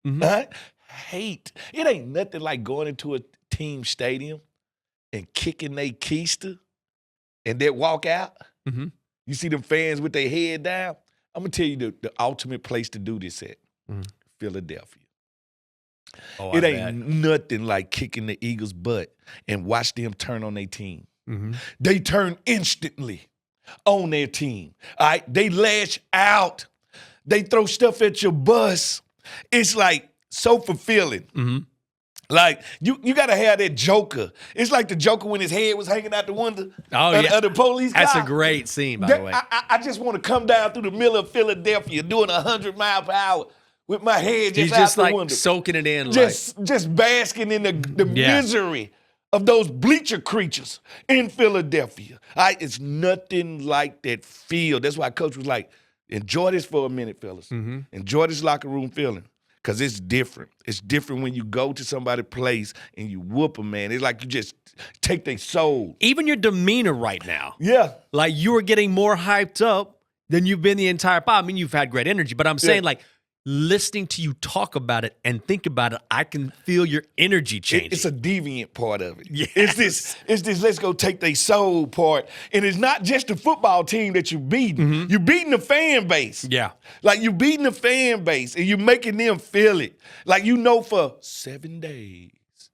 Huh? Hate. It ain't nothing like going into a team stadium and kicking their keister and then walk out. Mm-hmm. You see them fans with their head down. I'm going to tell you the ultimate place to do this at. Philadelphia. Oh, It I ain't nothing like kicking the Eagles' butt and watch them turn on their team. bet. They turn instantly on their team. All right? They lash out. They throw stuff at your bus. It's like so fulfilling. Mm-hmm. Like, you got to have that Joker. It's like the Joker when his head was hanging out the window of the police car. That's a great scene, by the way. I just want to come down through the middle of Philadelphia doing 100 miles per hour with my head He's just out just the like window. soaking it in. Just basking in the misery of those bleacher creatures in Philadelphia. It's nothing like that feel. That's why Coach was like, enjoy this for a minute, fellas. Enjoy this locker room feeling. Because it's different. It's different when you go to somebody's place and you whoop them, man. It's like you just take their soul. Even your demeanor right now. Yeah. Like you are getting more hyped up than you've been the entire pod. I mean, you've had great energy, but I'm saying like listening to you talk about it and think about it, I can feel your energy changing. It's a deviant part of it. Yes. It's this let's go take their soul part. And it's not just the football team that you're beating. You're beating the fan base. Yeah. Like you're beating the fan base and you're making them feel it. Like you know for 7 days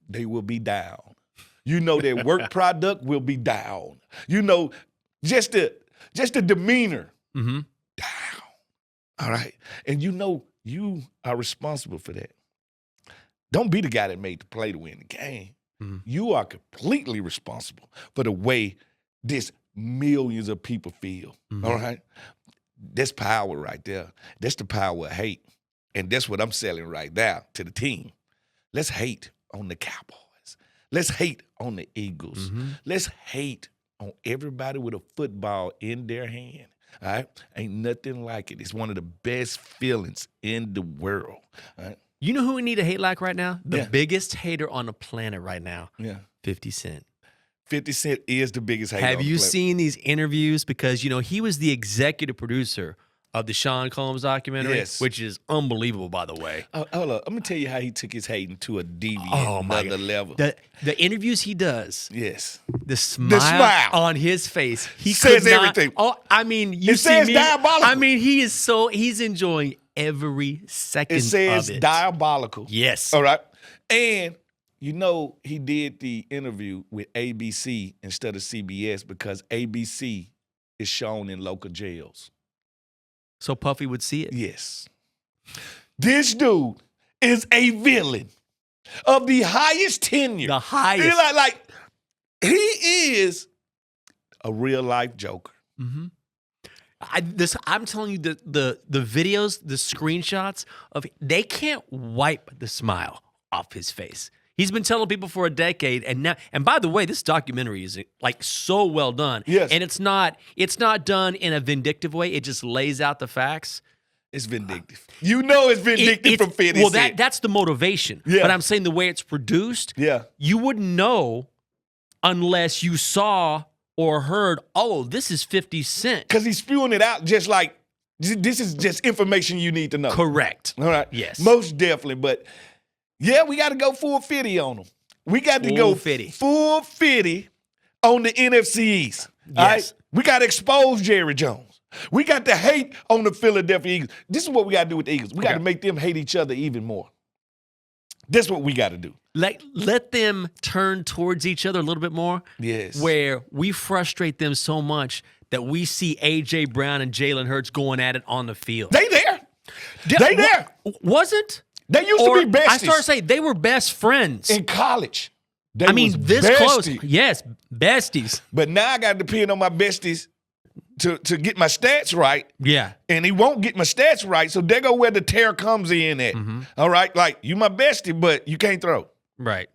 they will be down. You know their work product will be down. You know just the demeanor down. All right. And you know you are responsible for that. Don't be the guy that made the play to win the game. You are completely responsible for the way this millions of people feel. All right? That's power right there. That's the power of hate. and that's what I'm selling right now to the team. Let's hate on the Cowboys. Let's hate on the Eagles. Let's hate on everybody with a football in their hand. All right? Ain't nothing like it. It's one of the best feelings in the world. All right? You know who we need to hate like right now? The biggest hater on the planet right now. Yeah. 50 Cent. 50 Cent is the biggest hater. Have you seen these interviews? Because, he was the executive producer of the Shawn documentary, which is unbelievable, by the way. Oh, hold up. I'm going to tell you how he took his hating to a deviant another level. The interviews he does. Yes. The smile on his face. He says everything. Oh, I mean, you see says me. diabolical. I mean, he's enjoying every second It says of it. diabolical. Yes. All right. And he did the interview with ABC instead of CBS because ABC is shown in local jails. So Puffy would see it. Yes. This dude is a villain of the highest tenure. The highest. He is a real life joker. Mm-hmm. I'm telling you, the videos, the screenshots they can't wipe the smile off his face. He's been telling people for a decade, and by the way, this documentary is so well done. Yes. And it's not done in a vindictive way. It just lays out the facts. It's vindictive. It's vindictive from 50 Well, Cent. that's the motivation. Yeah. But I'm saying the way it's produced, you wouldn't know unless you saw or heard, oh, this is 50 Cent. Because he's spewing it out just like, this is just information you need to know. Correct. All right? Yes. Most definitely. But, we got to go full 50 on them. We got to go 50. full 50 on the NFC East. Yes. All right? We got to expose Jerry Jones. We got to hate on the Philadelphia Eagles. This is what we got to do with the Eagles. We got to make them hate each other even more. That's what we got to do. Let them turn towards each other a little bit more. Yes. Where we frustrate them so much that we see A.J. Brown and Jaylen Hurts going at it on the field. They there. They there. Wasn't? They used to be besties. I started to say they were best friends. In college. This close. Yes, besties. But now I got to depend on my besties to get my stats right. Yeah. And he won't get my stats right, so there go where the tear comes in at. All right? Like, you my bestie, but you can't throw. Right.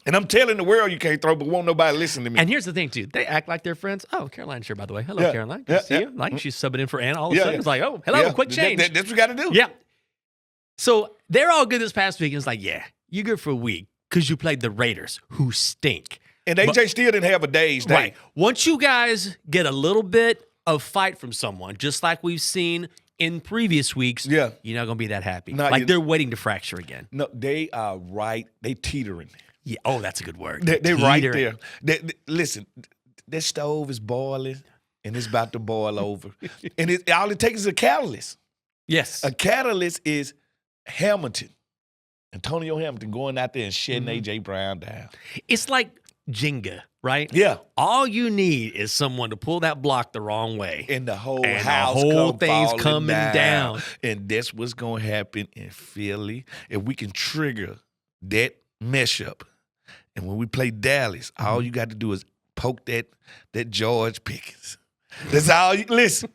And I'm telling the world you can't throw, but won't nobody listen to me. And here's the thing, too. They act like they're friends. Oh, Caroline's here, by the way. Hello, Caroline. Good to see you. She's subbing in for Anna. All of a sudden, it's like, oh, hello, quick change. That's what we got to do. Yeah. So they're all good this past week. And it's like, you're good for a week because you played the Raiders, who stink. And AJ still didn't have a day's day. Right. Once you guys get a little bit of fight from someone, just like we've seen in previous weeks, you're not going to be that happy. They're waiting to fracture again. No, they are right. They teetering. Yeah. Oh, that's a good word. They're right there. Listen, that stove is boiling, and it's about to boil over. And all it takes is a catalyst. Yes. A catalyst is Antonio Hamilton going out there and shutting A.J. Brown down. It's like Jenga, right? Yeah. All you need is someone to pull that block the wrong way. And the whole and house the whole thing's coming down. And that's what's going to happen in Philly. If we can trigger that mesh up. And when we play Dallas, all you got to do is poke that George Pickens. That's all you – listen.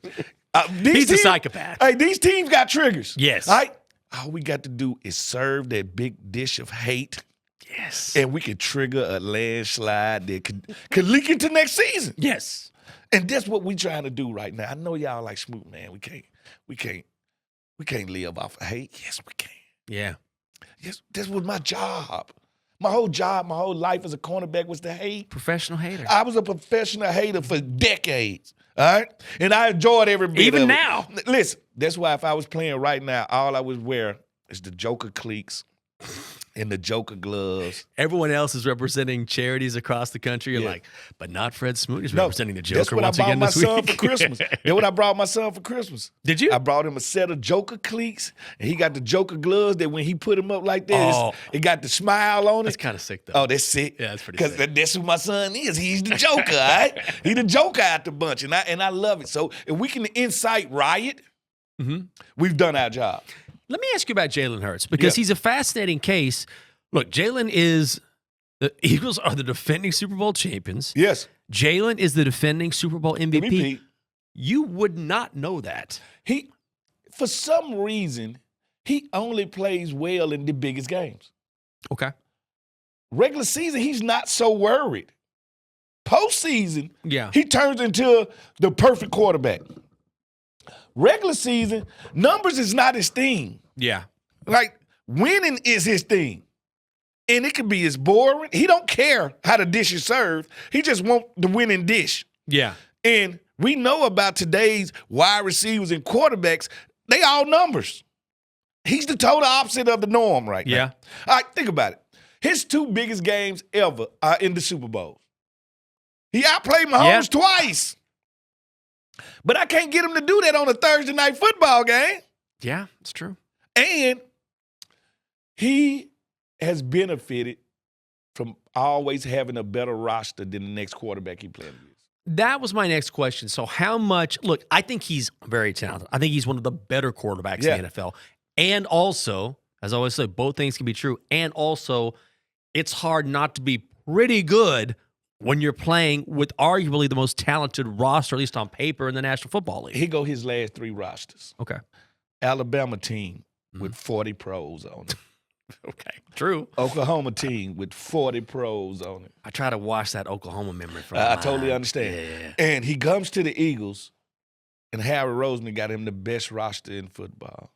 He's a psychopath. Hey, these teams got triggers. Yes. All right? All we got to do is serve that big dish of hate. Yes. And we can trigger a landslide that could leak into next season. Yes. And that's what we trying to do right now. I know y'all like Smoot, man. We can't live off of hate. Yes, we can. Yeah. Yes, this was my job. My whole job, my whole life as a cornerback was to hate. Professional hater. I was a professional hater for decades. All right? And I enjoyed every bit Even of it. now. Listen, that's why if I was playing right now, all I would wear is the Joker cleats and the Joker gloves. Everyone else is representing charities across the country. You're like, but not Fred Smoot is representing the Joker that's what once I brought again my this week. son for Christmas. That's what I brought my son for Christmas. Did you? I brought him a set of Joker cleats, and he got the Joker gloves that when he put them up like this, it got the smile on it. That's kind of sick, though. Oh, that's sick. Yeah, that's pretty sick. Because that's who my son is. He's the Joker, all right? He's the Joker out the bunch, and I love it. So if we can incite riot, we've done our job. Let me ask you about Jaylen Hurts, because he's a fascinating case. Look, the Eagles are the defending Super Bowl champions. Yes. Jaylen is the defending Super Bowl MVP. You would not know that. For some reason, he only plays well in the biggest games. Okay. Regular season, he's not so worried. Postseason, Yeah. he turns into the perfect quarterback. Regular season, numbers is not his thing. Yeah. Like, winning is his thing. And it can be as boring. He don't care how the dish is served. He just want the winning dish. Yeah. And we know about today's wide receivers and quarterbacks. They all numbers. He's the total opposite of the norm right now. Yeah. All right, think about it. His 2 biggest games ever are in the Super Bowl. He outplayed Mahomes twice. But I can't get him to do that on a Thursday night football game. Yeah, it's true. And he has benefited from always having a better roster than the next quarterback he played against. That was my next question. So how much – look, I think he's very talented. I think he's one of the better quarterbacks in the NFL. And also, as I always say, both things can be true. And also, it's hard not to be pretty good when you're playing with arguably the most talented roster, at least on paper, in the National Football League. Here go his last 3 rosters. Okay. Alabama team with 40 pros on it. Okay. True. Oklahoma team with 40 pros on it. I try to wash that Oklahoma memory from I my totally mind. understand. Yeah. And he comes to the Eagles, and Harry Roseman got him the best roster in football.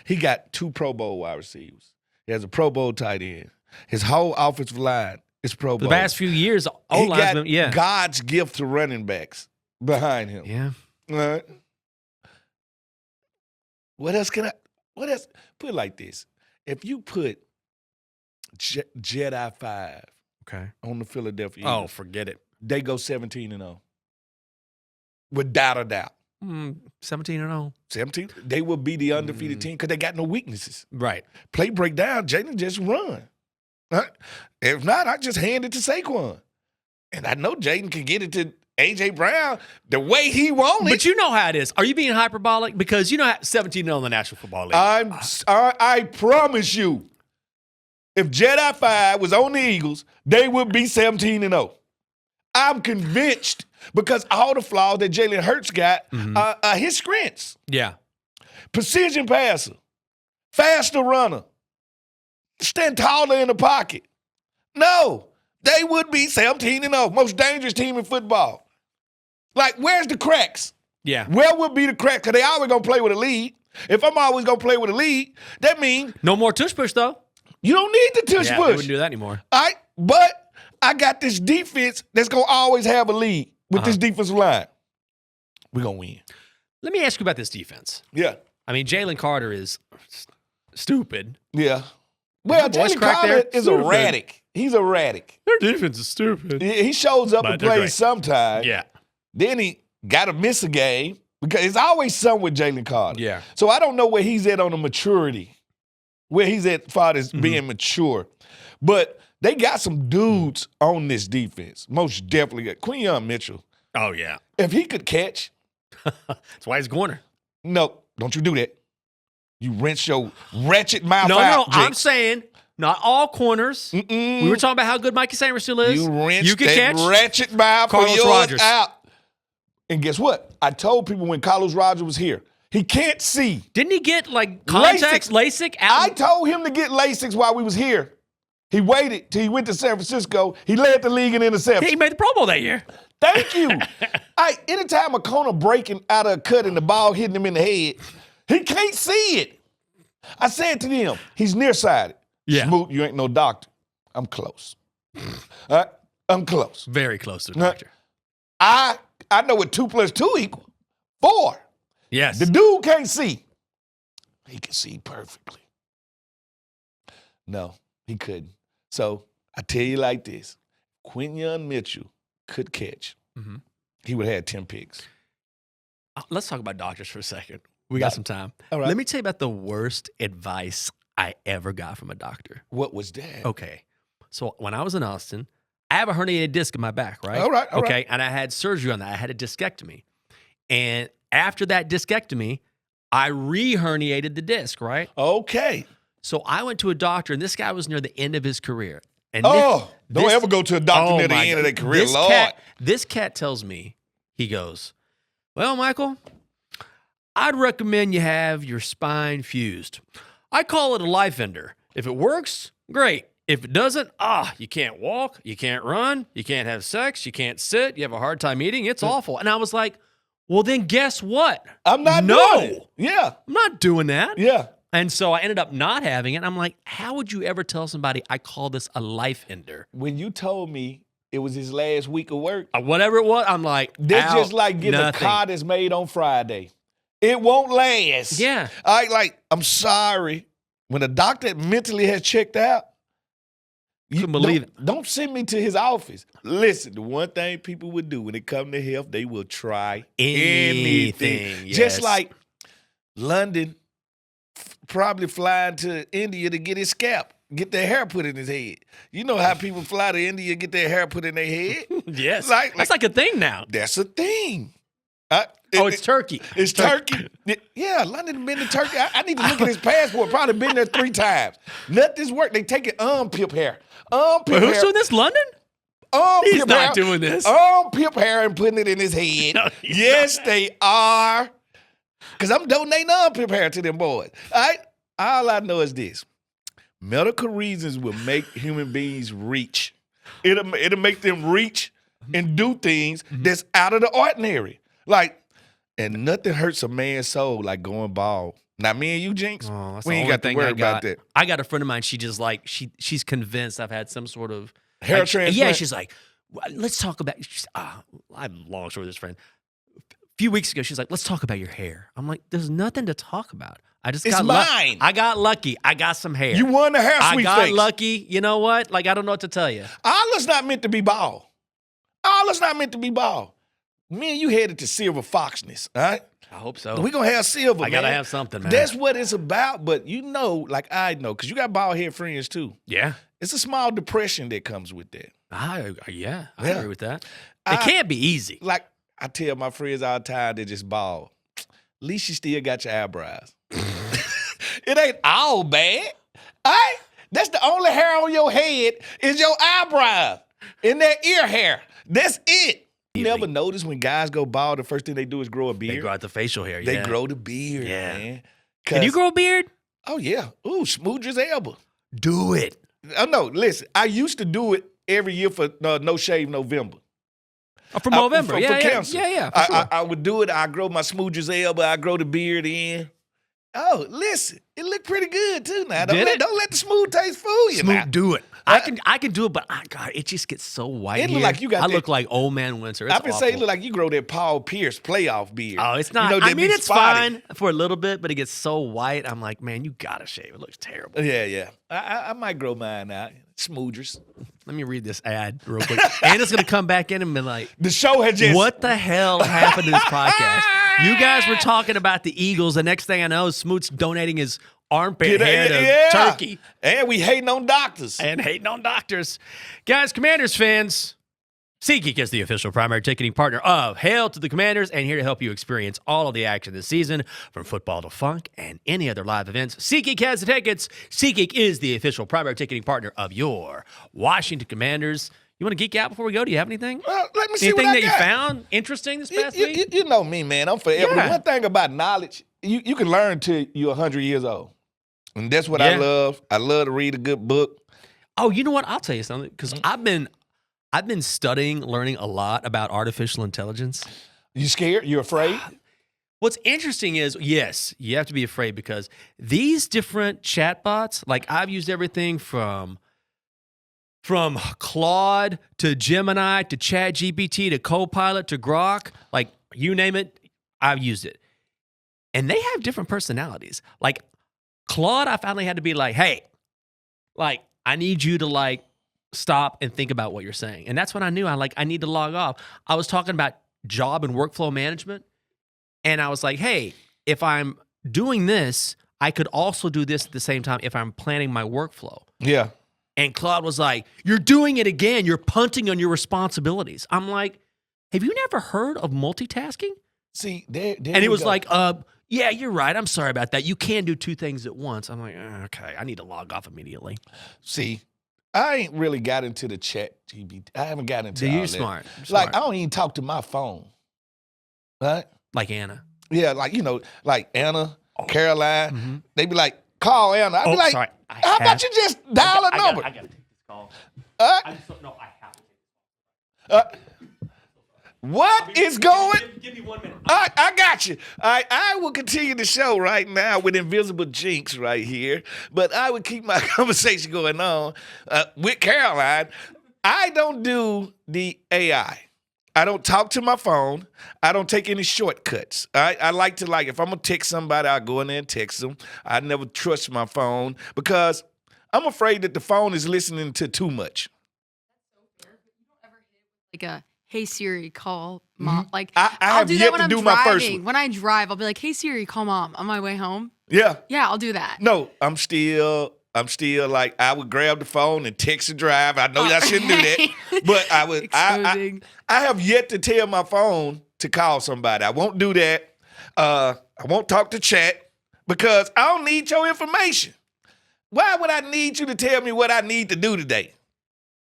He got 2 Pro Bowl wide receivers. He has a Pro Bowl tight end. His whole offensive line is Pro Bowl. The past few years, He O-line's got God's gift to running backs behind him. Yeah. All right. What else? Put it like this. If you put Jedi 5 Okay. on the Philadelphia Oh, Eagles, forget it. they go 17-0. Without a doubt. 17-0. 17, they will be the undefeated team because they got no weaknesses. Right. Play breakdown, Jaylen just run. If not, I just hand it to Saquon. And I know Jaylen can get it to A.J. Brown the way he wants it. But you know how it is. Are you being hyperbolic? Because you know 17-0 in the National Football League. I promise you, if Jedi 5 was on the Eagles, they would be 17-0. I'm convinced because all the flaws that Jaylen Hurts got are his strengths. Yeah. Precision passer, faster runner, stand taller in the pocket. No, they would be 17-0, most dangerous team in football. Like, where's the cracks? Yeah. Where would be the cracks? Because they always going to play with a lead. If I'm always going to play with a lead, that means No more tush push, though. you don't need the tush Yeah, they push. wouldn't do that anymore. All right, but I got this defense that's going to always have a lead with this defensive line. We're going to win. Let me ask you about this defense. Yeah. I mean, Jalen Carter is stupid. Yeah. Well, voice Jalen crack Carter there? is Stupid. erratic. He's erratic. Their defense is stupid. He shows up But and they're plays great. sometimes. Yeah. Then he got to miss a game because it's always something with Jalen Carter. Yeah. So I don't know where he's at on the maturity, where he's at as far as being mature. But they got some dudes on this defense. Most definitely got Quinyon Mitchell. Oh, yeah. If he could catch, That's why he's a corner. no, don't you do that. You rinse your wretched mouth No, out. I'm Jake. saying not all corners. We were talking about how good Mikey Sanger still is. You rinse can that catch. wretched mouth Carlos of yours Rogers. out. And guess what? I told people when Carlos Rogers was here, he can't see. Didn't he get like contacts, LASIK? I told him to get LASIK while we was here. He waited till he went to San Francisco. He led the league in interceptions. He made the Pro Bowl that year. Thank you. Anytime a corner breaking out of a cut and the ball hitting him in the head, he can't see it. I said to them, he's nearsighted. Yeah. Smoot, you ain't no doctor. I'm close. All right? I'm close. Very close to the Now, doctor. I know what 2 + 2 equals 4. Yes. The dude can't see. He can see perfectly. No, he couldn't. So I tell you like this. Quinyon Mitchell could catch. He would have had 10 picks. Let's talk about doctors for a second. We got some time. All right. Let me tell you about the worst advice I ever got from a doctor. What was that? Okay. So when I was in Austin, I have a herniated disc in my back, right? All right, all okay. right. And I had surgery on that. I had a discectomy. And after that discectomy, I re-herniated the disc, right? Okay. So I went to a doctor, and this guy was near the end of his career. And Don't this- ever go to a doctor Oh near the my end of their God. career, Lord. This cat tells me, he goes, well, Michael, I'd recommend you have your spine fused. I call it a life ender. If it works, great. If it doesn't, you can't walk, you can't run, you can't have sex, you can't sit, you have a hard time eating. It's awful. And I was like, well, then guess what? I'm not doing it. Yeah. I'm not doing that. Yeah. And so I ended up not having it. I'm like, how would you ever tell somebody I call this a life ender? When you told me it was his last week of work, Whatever it was, I'm like, that's just like getting a car that's made on Friday. It won't last. Yeah. I'm sorry. When a doctor mentally has checked out, you couldn't believe it. Don't send me to his office. Listen, the one thing people would do when it comes to health, they will try anything. Yes. Just like London probably flying to India to get his scalp, get their hair put in his head. You know how people fly to India, get their hair put in their head? Yes. That's like a thing now. That's a thing. It's Turkey. It's Turkey. Yeah, London been to Turkey. I need to look at his passport. Probably been there 3 times. Nothing's worked. They take it armpit hair. Who's doing this? London? He's not doing this. Armpit hair and putting it in his head. No, yes, they are. Because I'm donating armpit hair to them boys. All right? All I know is this. Medical reasons will make human beings reach. It'll make them reach and do things that's out of the ordinary. And nothing hurts a man's soul like going bald. Now, me and you, Jinx, we ain't got to worry about that. I got a friend of mine. She just she's convinced I've had some sort of hair transplant. Yeah, she's like, let's talk about. I'm long story with this friend. A few weeks ago, she's like, let's talk about your hair. I'm like, there's nothing to talk about. It's mine. I got lucky. I got some hair. You won the hair sweepstakes. I got lucky. You know what? I don't know what to tell you. All us not meant to be bald. All us not meant to be bald. Me and you headed to silver foxness, all right? I hope so. We're going to have silver, I got to have something, man. That's what it's about, but you know, I know, because you got bald head friends too. Yeah. It's a small depression that comes with that. I agree with that. It can't be easy. I tell my friends all the time, they're just bald. At least you still got your eyebrows. It ain't all bad. All right? That's the only hair on your head is your eyebrow and that ear hair. That's it. You never notice when guys go bald, the first thing they do is grow a beard? They grow out the facial hair, They grow the beard, man. Can you grow a beard? Oh, yeah. Ooh, smooth as ever. Do it. Oh, no, listen. I used to do it every year for No Shave November. For November, for cancer. Yeah, for sure. I would do it. I grow my smooth as ever. I grow the beard in. Oh, listen. It looked pretty good, too, now. Don't let the smooth taste fool you now. Do it. I can do it, but God, it just gets so white. It look like you got I look like old man Winter. I've been saying it look like you grow that Paul Pierce playoff beard. Oh, it's not. It's fine for a little bit, but it gets so white. I'm like, man, you gotta shave. It looks terrible. Yeah. I might grow mine out. Smoothers. Let me read this ad real quick. Anna's gonna come back in and be like, the show had just. What the hell happened to this podcast? You guys were talking about the Eagles. The next thing I know, Smoot's donating his armpit hair to Turkey. And we hating on doctors. Guys, Commanders fans, SeatGeek is the official primary ticketing partner of Hail to the Commanders and here to help you experience all of the action this season, from football to funk and any other live events. SeatGeek has the tickets. SeatGeek is the official primary ticketing partner of your Washington Commanders. You want to geek out before we go? Do you have anything? Well, let me see anything what I that got. You found interesting this past week? You know me, man. I'm forever. Yeah. The one thing about knowledge, you can learn till you're 100 years old. And that's what I love. I love to read a good book. Oh, you know what? I'll tell you something. Because I've been studying, learning a lot about artificial intelligence. You scared? You afraid? What's interesting is, yes, you have to be afraid because these different chatbots, I've used everything from Claude to Gemini to ChatGPT to Copilot to Grok, you name it, I've used it. And they have different personalities. Claude, I finally had to be like, hey, I need you to stop and think about what you're saying. And that's when I knew I need to log off. I was talking about job and workflow management. And I was like, hey, if I'm doing this, I could also do this at the same time if I'm planning my workflow. Yeah. And Claude was like, you're doing it again. You're punting on your responsibilities. I'm like, have you never heard of multitasking? See, there and he was like, yeah, you're right. I'm sorry about that. You can do 2 things at once. I'm like, okay, I need to log off immediately. See, I ain't really got into the chat GPT. I haven't gotten into You're all smart. that. You're smart. I don't even talk to my phone. Right? Like Anna. Yeah, like Anna, Caroline. Mm-hmm. They be like, call Anna. I'd be like, sorry. how about you just dial a number? I got to take this call. Uh, I just don't know. I have to take this call. What is going? Give me 1 minute. I got you. I will continue the show right now with Invisible Jinx right here, but I would keep my conversation going on with Caroline. I don't do the AI. I don't talk to my phone. I don't take any shortcuts. I like to if I'm going to text somebody, I'll go in there and text them. I never trust my phone because I'm afraid that the phone is listening to too much. Like a hey Siri, call mom. Like I I'll have do yet that when to I'm do driving. my first one. When I drive, I'll be like, hey Siri, call mom on my way home. Yeah. Yeah, I'll do that. No, I'm still like I would grab the phone and text and drive. I know I shouldn't do that, but I would. I have yet to tell my phone to call somebody. I won't do that. I won't talk to chat because I don't need your information. Why would I need you to tell me what I need to do today?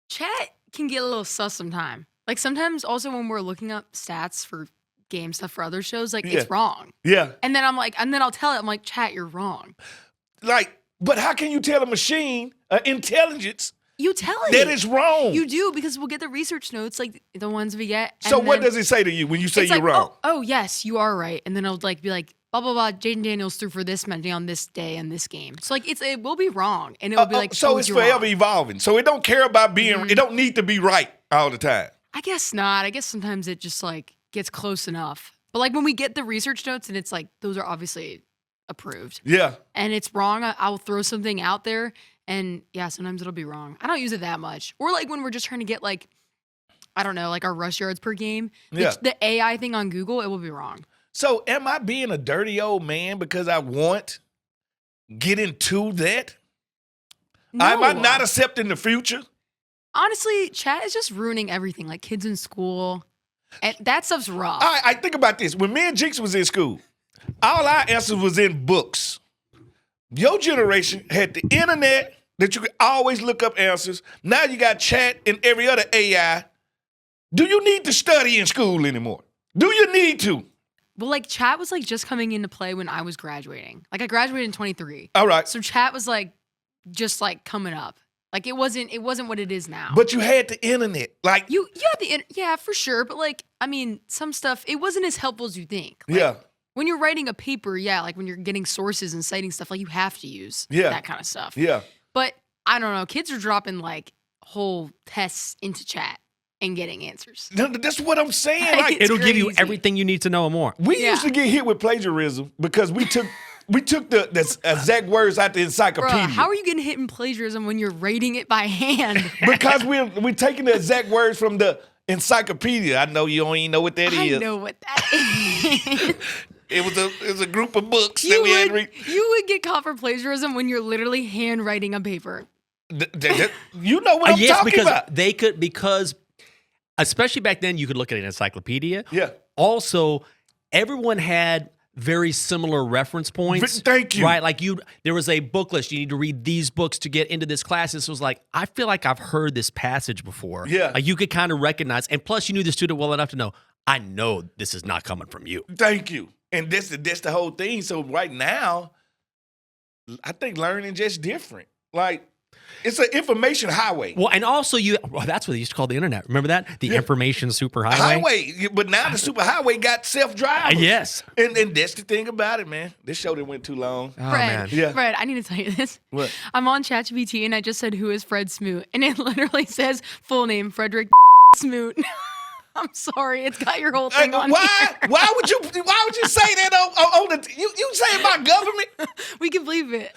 Chat can get a little sus sometimes. Like sometimes also when we're looking up stats for game stuff for other shows, like it's wrong. Yeah. And then I'll tell it, I'm like, chat, you're wrong. But how can you tell a machine, intelligence, You tell it. that is wrong? You do, because we'll get the research notes, like the ones we get. So what does it say to you when you say you're wrong? Oh, yes, you are right. And then it'll be like, blah, blah, blah, Jaden Daniels threw for this many on this day and this game. So it will be wrong. And it'll be like, so it's forever evolving. So it don't care about being, it don't need to be right all the time. I guess not. I guess sometimes it just gets close enough. But when we get the research notes and it's those are obviously approved. Yeah. And it's wrong, I'll throw something out there and yeah, sometimes it'll be wrong. I don't use it that much. Or when we're just trying to get I don't know, our rush yards per game. Yeah. The AI thing on Google, it will be wrong. So am I being a dirty old man because I want get into that? No. Am I not accepting the future? Honestly, chat is just ruining everything. Like kids in school. And that stuff's rough. I think about this. When me and Jinx was in school, all our answers was in books. Your generation had the internet that you could always look up answers. Now you got chat and every other AI. Do you need to study in school anymore? Do you need to? Well, chat was just coming into play when I was graduating. I graduated in 23. All right. So chat was just coming up. It wasn't what it is now. But you had the internet. You had the yeah, for sure. But some stuff, it wasn't as helpful as you think. Yeah. When you're writing a paper, yeah, when you're getting sources and citing stuff, you have to use that kind of stuff. Yeah. But I don't know, kids are dropping whole tests into chat and getting answers. No, that's what I'm saying. It'll give you crazy. everything you need to know and more. We used to get hit with plagiarism because we took the exact words out the encyclopedia. Bruh, how are you getting hit in plagiarism when you're writing it by hand? Because we're taking the exact words from the encyclopedia. I know you don't even know what that is. I know what that is. It was a group of books that we had to read. You would get caught for plagiarism when you're literally handwriting a paper. You know what I'm talking about. They could, because especially back then, you could look at an encyclopedia. Yeah. Also, everyone had very similar reference points. Thank you. Right? There was a book list. You need to read these books to get into this class. This was I feel like I've heard this passage before. Yeah. You could kind of recognize, and plus you knew the student well enough to know, I know this is not coming from you. Thank you. And that's the whole thing. So right now, I think learning just different. It's an information highway. Well, and also that's what they used to call the internet. Remember that? The information superhighway. Highway. But now the superhighway got self-drivers. Yes. And that's the thing about it, man. This show didn't went too long. Oh, Fred, man. Yeah. Fred, I need to tell you this. What? I'm on ChatGPT and I just said, who is Fred Smoot? And it literally says full name, Frederick Smoot. I'm sorry, it's got your whole thing on Why? here. Why would you say that on the? You say about government? We can believe it.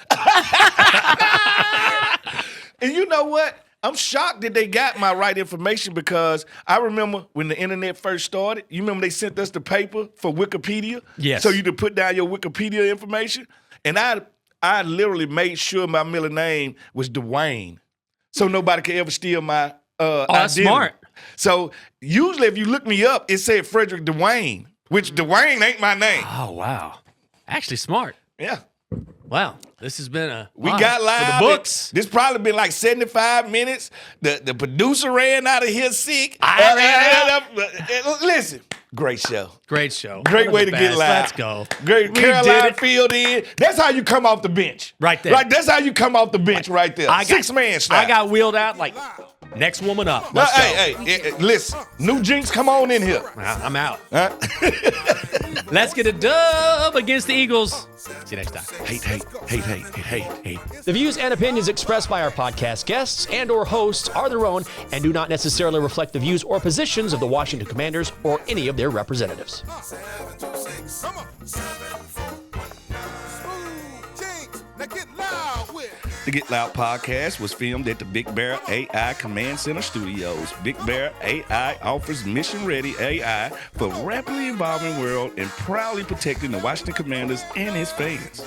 And you know what? I'm shocked that they got my right information because I remember when the internet first started. You remember they sent us the paper for Wikipedia? Yes. So you could put down your Wikipedia information. And I literally made sure my middle name was Dwayne, so nobody could ever steal my that's identity. smart. So usually if you look me up, it said Frederick Dwayne, which Dwayne ain't my name. Oh, wow. Actually smart. Yeah. Well, Wow, this has been a We got live. for the books. This probably been like 75 minutes. The producer ran out of here sick. I ran out. Listen, great show. Great show. Great One way of to the get best. live. Let's go. Great. We Carolina did it. filled in. That's how you come off the bench. Right there. Like that's how you come off the bench right there. Six-man style. I got wheeled out like next woman up. Let's go. Hey, listen. New Jinx, come on in here. I'm out. Huh? Let's get a dub against the Eagles. See you next time. Hate. The views and opinions expressed by our podcast guests and or hosts are their own and do not necessarily reflect the views or positions of the Washington Commanders or any of their representatives. The Get Loud podcast was filmed at the Big Bear AI Command Center Studios. Big Bear AI offers mission-ready AI for a rapidly evolving world and proudly protecting the Washington Commanders and his fans.